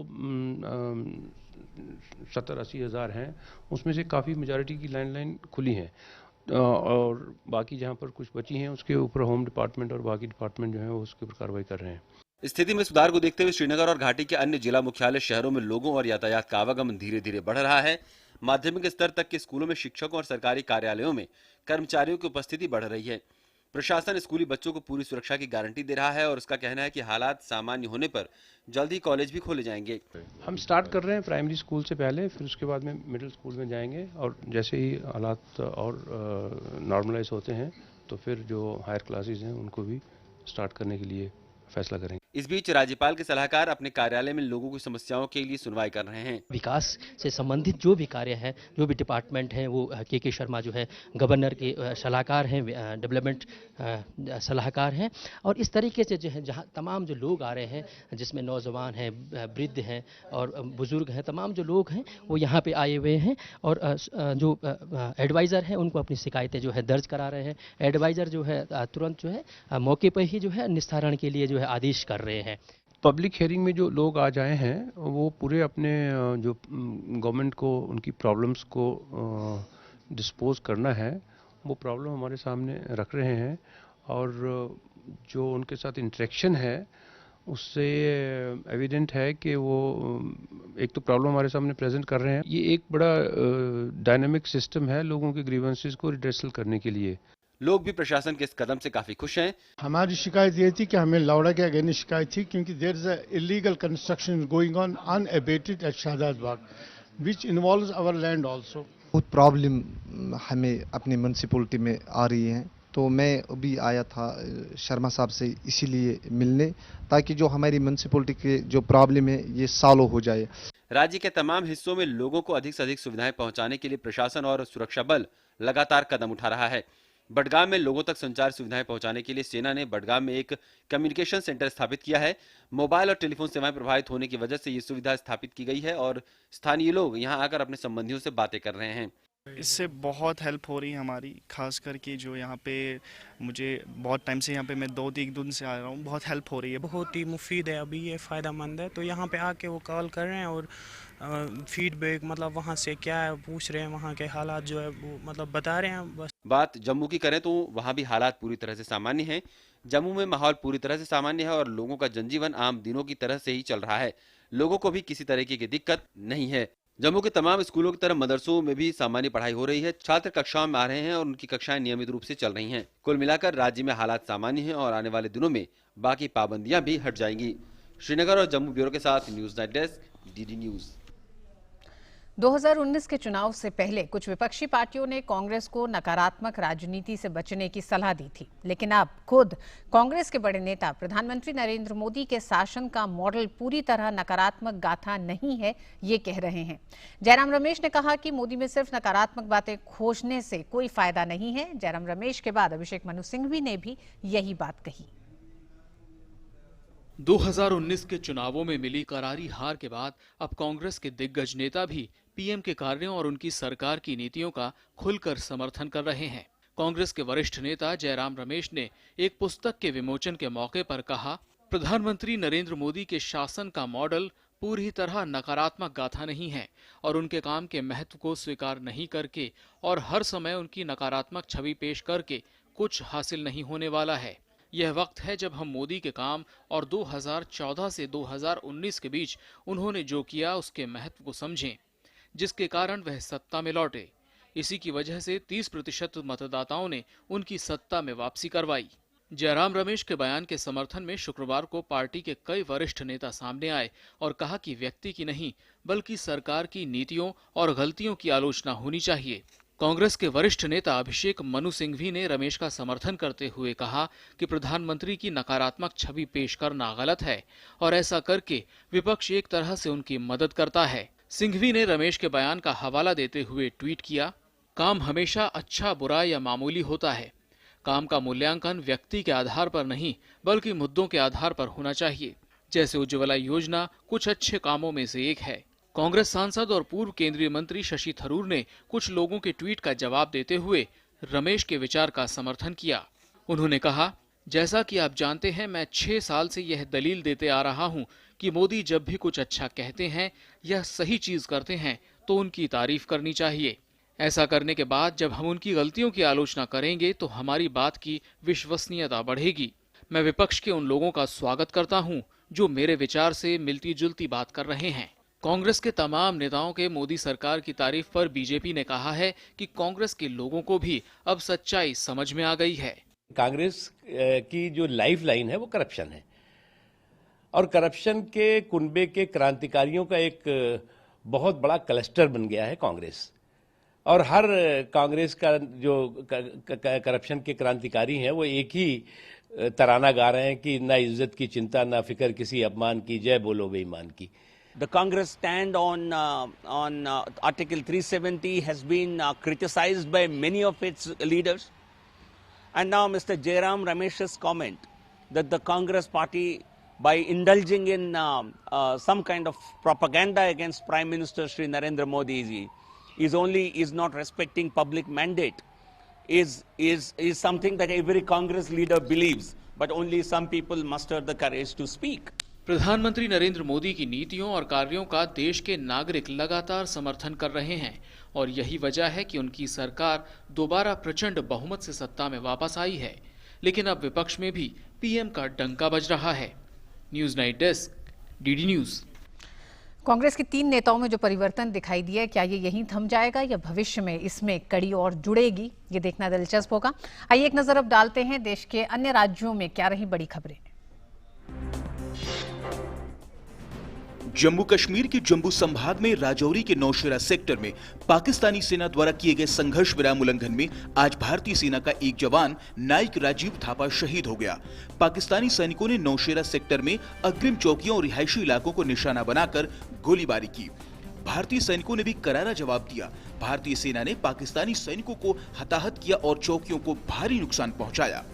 70-80 हज़ार हैं, उसमें से काफ़ी मेजॉरिटी की लैंडलाइन खुली हैं और बाकी जहाँ पर कुछ बची हैं उसके ऊपर होम डिपार्टमेंट और बाकी डिपार्टमेंट जो है वो उसके ऊपर कार्रवाई कर रहे हैं। स्थिति में सुधार को देखते हुए श्रीनगर और घाटी के अन्य जिला मुख्यालय शहरों में लोगों और यातायात का आवागमन धीरे धीरे बढ़ रहा है। माध्यमिक स्तर तक के स्कूलों में शिक्षकों और सरकारी कार्यालयों में कर्मचारियों की उपस्थिति बढ़ रही है। प्रशासन स्कूली बच्चों को पूरी सुरक्षा की गारंटी दे रहा है और उसका कहना है कि हालात सामान्य होने पर जल्द ही कॉलेज भी खोले जाएंगे। हम स्टार्ट कर रहे हैं प्राइमरी स्कूल से पहले, फिर उसके बाद में मिडिल स्कूल में जाएंगे और जैसे ही हालात और नॉर्मलाइज होते हैं तो फिर जो हायर क्लासेस हैं उनको भी स्टार्ट करने के लिए फैसला करेंगे। इस बीच राज्यपाल के सलाहकार अपने कार्यालय में लोगों की समस्याओं के लिए सुनवाई कर रहे हैं। विकास से संबंधित जो भी कार्य है, जो भी डिपार्टमेंट हैं, वो के शर्मा जो है गवर्नर के सलाहकार हैं, डेवलपमेंट सलाहकार हैं और इस तरीके से जो है जहाँ तमाम जो लोग आ रहे हैं, जिसमें नौजवान हैं, वृद्ध हैं और बुजुर्ग हैं, तमाम जो लोग हैं वो यहाँ पे आए हुए हैं और जो एडवाइज़र हैं उनको अपनी शिकायतें जो है दर्ज करा रहे हैं। एडवाइज़र जो है तुरंत जो है मौके पर ही जो है निस्तारण के लिए जो है आदेश कर रहे हैं। पब्लिक हियरिंग में जो लोग आज आए हैं वो पूरे अपने जो गवर्नमेंट को उनकी प्रॉब्लम्स को डिस्पोज करना है वो प्रॉब्लम हमारे सामने रख रहे हैं और जो उनके साथ इंटरेक्शन है उससे एविडेंट है कि वो एक तो प्रॉब्लम हमारे सामने प्रेजेंट कर रहे हैं। ये एक बड़ा डायनामिक सिस्टम है लोगों के ग्रीवेंसेस को रिड्रेसल करने के लिए। लोग भी प्रशासन के इस कदम से काफी खुश हैं। हमारी शिकायत ये थी कि हमें लौड़ा के अगेंस्ट शिकायत थी क्योंकि there is a illegal construction going on unabated at Shahzad Bagh which involves our land also. बहुत प्रॉब्लम हमें अपनी म्युनिसिपैलिटी में आ रही है, तो मैं अभी आया था शर्मा साहब से इसीलिए मिलने ताकि जो हमारी म्युनिसिपैलिटी के जो प्रॉब्लम है ये सॉल्व हो जाए। राज्य के तमाम हिस्सों में लोगों को अधिक से अधिक सुविधाएं पहुंचाने के लिए प्रशासन और सुरक्षा बल लगातार कदम उठा रहा है। बडगाम में लोगों तक संचार सुविधाएं पहुंचाने के लिए सेना ने बडगाम में एक कम्युनिकेशन सेंटर स्थापित किया है। मोबाइल और टेलीफोन सेवाएं प्रभावित होने की वजह से ये सुविधा स्थापित की गई है और स्थानीय लोग यहां आकर अपने संबंधियों से बातें कर रहे हैं। इससे बहुत हेल्प हो रही है हमारी, खास करके जो यहाँ पे मुझे बहुत टाइम से यहाँ पे मैं 2-3 दिन से आ रहा हूँ, बहुत हेल्प हो रही है। बहुत ही मुफीद है, अभी ये फ़ायदेमंद है। तो यहाँ पे आके वो कॉल कर रहे हैं और फीडबैक मतलब वहाँ से क्या है पूछ रहे हैं, वहाँ के हालात जो है वो मतलब बता रहे हैं। बस बात जम्मू की करें तो वहाँ भी हालात पूरी तरह से सामान्य हैं। जम्मू में माहौल पूरी तरह से सामान्य है और लोगों का जनजीवन आम दिनों की तरह से ही चल रहा है। लोगों को भी किसी तरीके की दिक्कत नहीं है। जम्मू के तमाम स्कूलों की तरह मदरसों में भी सामान्य पढ़ाई हो रही है। छात्र कक्षाओं में आ रहे हैं और उनकी कक्षाएं नियमित रूप से चल रही हैं। कुल मिलाकर राज्य में हालात सामान्य हैं और आने वाले दिनों में बाकी पाबंदियां भी हट जाएंगी। श्रीनगर और जम्मू ब्यूरो के साथ news night desk, DD news. 2019 के चुनाव से पहले कुछ विपक्षी पार्टियों ने कांग्रेस को नकारात्मक राजनीति से बचने की सलाह दी थी, लेकिन अब खुद कांग्रेस के बड़े नेता प्रधानमंत्री नरेंद्र मोदी के शासन का मॉडल पूरी तरह नकारात्मक गाथा नहीं है, ये कह रहे हैं। जयराम रमेश ने कहा कि मोदी में सिर्फ नकारात्मक बातें खोजने से कोई फायदा नहीं है। जयराम रमेश के बाद अभिषेक मनु सिंघवी ने भी यही बात कही। 2019 के चुनावों में मिली करारी हार के बाद अब कांग्रेस के दिग्गज नेता भी पीएम के कार्यों और उनकी सरकार की नीतियों का खुलकर समर्थन कर रहे हैं। कांग्रेस के वरिष्ठ नेता जयराम रमेश ने एक पुस्तक के विमोचन के मौके पर कहा, प्रधानमंत्री नरेंद्र मोदी के शासन का मॉडल पूरी तरह नकारात्मक गाथा नहीं है और उनके काम के महत्व को स्वीकार नहीं करके और हर समय उनकी नकारात्मक छवि पेश करके कुछ हासिल नहीं होने वाला है। यह वक्त है जब हम मोदी के काम और 2014 से 2019 के बीच उन्होंने जो किया उसके महत्व को समझें, जिसके कारण वह सत्ता में लौटे। इसी की वजह से 30% मतदाताओं ने उनकी सत्ता में वापसी करवाई। जयराम रमेश के बयान के समर्थन में शुक्रवार को पार्टी के कई वरिष्ठ नेता सामने आए और कहा कि व्यक्ति की नहीं बल्कि सरकार की नीतियों और गलतियों की आलोचना होनी चाहिए। कांग्रेस के वरिष्ठ नेता अभिषेक मनु सिंघवी ने रमेश का समर्थन करते हुए कहा कि प्रधानमंत्री की नकारात्मक छवि पेश करना गलत है और ऐसा करके विपक्ष एक तरह से उनकी मदद करता है। सिंघवी ने रमेश के बयान का हवाला देते हुए ट्वीट किया, काम हमेशा अच्छा, बुरा या मामूली होता है। काम का मूल्यांकन व्यक्ति के आधार पर नहीं बल्कि मुद्दों के आधार पर होना चाहिए। जैसे उज्ज्वला योजना कुछ अच्छे कामों में से एक है। कांग्रेस सांसद और पूर्व केंद्रीय मंत्री शशि थरूर ने कुछ लोगों के ट्वीट का जवाब देते हुए रमेश के विचार का समर्थन किया। उन्होंने कहा, जैसा कि आप जानते हैं, मैं 6 साल से यह दलील देते आ रहा हूं कि मोदी जब भी कुछ अच्छा कहते हैं या सही चीज करते हैं तो उनकी तारीफ करनी चाहिए। ऐसा करने के बाद जब हम उनकी गलतियों की आलोचना करेंगे तो हमारी बात की विश्वसनीयता बढ़ेगी। मैं विपक्ष के उन लोगों का स्वागत करता हूं जो मेरे विचार से मिलती जुलती बात कर रहे हैं। कांग्रेस के तमाम नेताओं के मोदी सरकार की तारीफ पर बीजेपी ने कहा है कि कांग्रेस के लोगों को भी अब सच्चाई समझ में आ गई है। कांग्रेस की जो लाइफ लाइन है वो करप्शन है और करप्शन के कुनबे के क्रांतिकारियों का एक बहुत बड़ा क्लस्टर बन गया है कांग्रेस। और हर कांग्रेस का जो करप्शन के क्रांतिकारी हैं वो एक ही तराना गा रहे हैं कि ना इज्जत की चिंता ना फिक्र किसी अपमान की, जय बोलो बेईमान की। The Congress stand on Article 370 has been criticized by many of its leaders, and now Mr. Jairam Ramesh's comment that the Congress party, by indulging in some kind of propaganda against Prime Minister Shri Narendra Modi ji, is not respecting public mandate, is something that every Congress leader believes, but only some people muster the courage to speak. प्रधानमंत्री नरेंद्र मोदी की नीतियों और कार्यों का देश के नागरिक लगातार समर्थन कर रहे हैं और यही वजह है कि उनकी सरकार दोबारा प्रचंड बहुमत से सत्ता में वापस आई है। लेकिन अब विपक्ष में भी पीएम का डंका बज रहा है। News night desk, DD news. Congress के 3 नेताओं में जो परिवर्तन दिखाई दिया, क्या ये यहीं थम जाएगा या भविष्य में इसमें कड़ी और जुड़ेगी, ये देखना दिलचस्प होगा। आइए एक नजर अब डालते हैं देश के अन्य राज्यों में क्या रही बड़ी खबरें। जम्मू कश्मीर के जम्मू संभाग में राजौरी के नौशेरा सेक्टर में पाकिस्तानी सेना द्वारा किए गए संघर्ष विराम उल्लंघन में आज भारतीय सेना का एक जवान नाइक राजीव थापा शहीद हो गया। पाकिस्तानी सैनिकों ने नौशेरा सेक्टर में अग्रिम चौकियों और रिहायशी इलाकों को निशाना बनाकर गोलीबारी की। भारतीय सैनिकों ने भी करारा जवाब दिया। भारतीय सेना ने पाकिस्तानी सैनिकों को हताहत किया और चौकियों को भारी नुकसान पहुंचाया।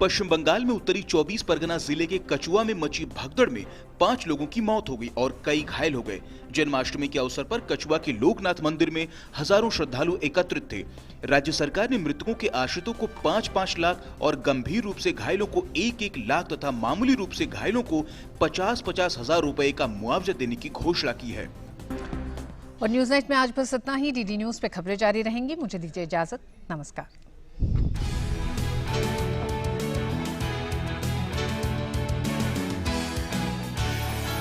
पश्चिम बंगाल में उत्तरी 24 परगना जिले के कचुआ में मची भगदड़ में 5 लोगों की मौत हो गई और कई घायल हो गए। जन्माष्टमी के अवसर पर कचुआ के लोकनाथ मंदिर में हजारों श्रद्धालु एकत्रित थे। राज्य सरकार ने मृतकों के आश्रितों को 5-5 लाख और गंभीर रूप से घायलों को 1-1 लाख तथा मामूली रूप से घायलों को 50-50 हजार रुपए का मुआवजा देने की घोषणा की है। और न्यूज नाइट में आज बस इतना ही। डीडी न्यूज पे खबरें जारी रहेंगी। मुझे दीजिए इजाजत। नमस्कार।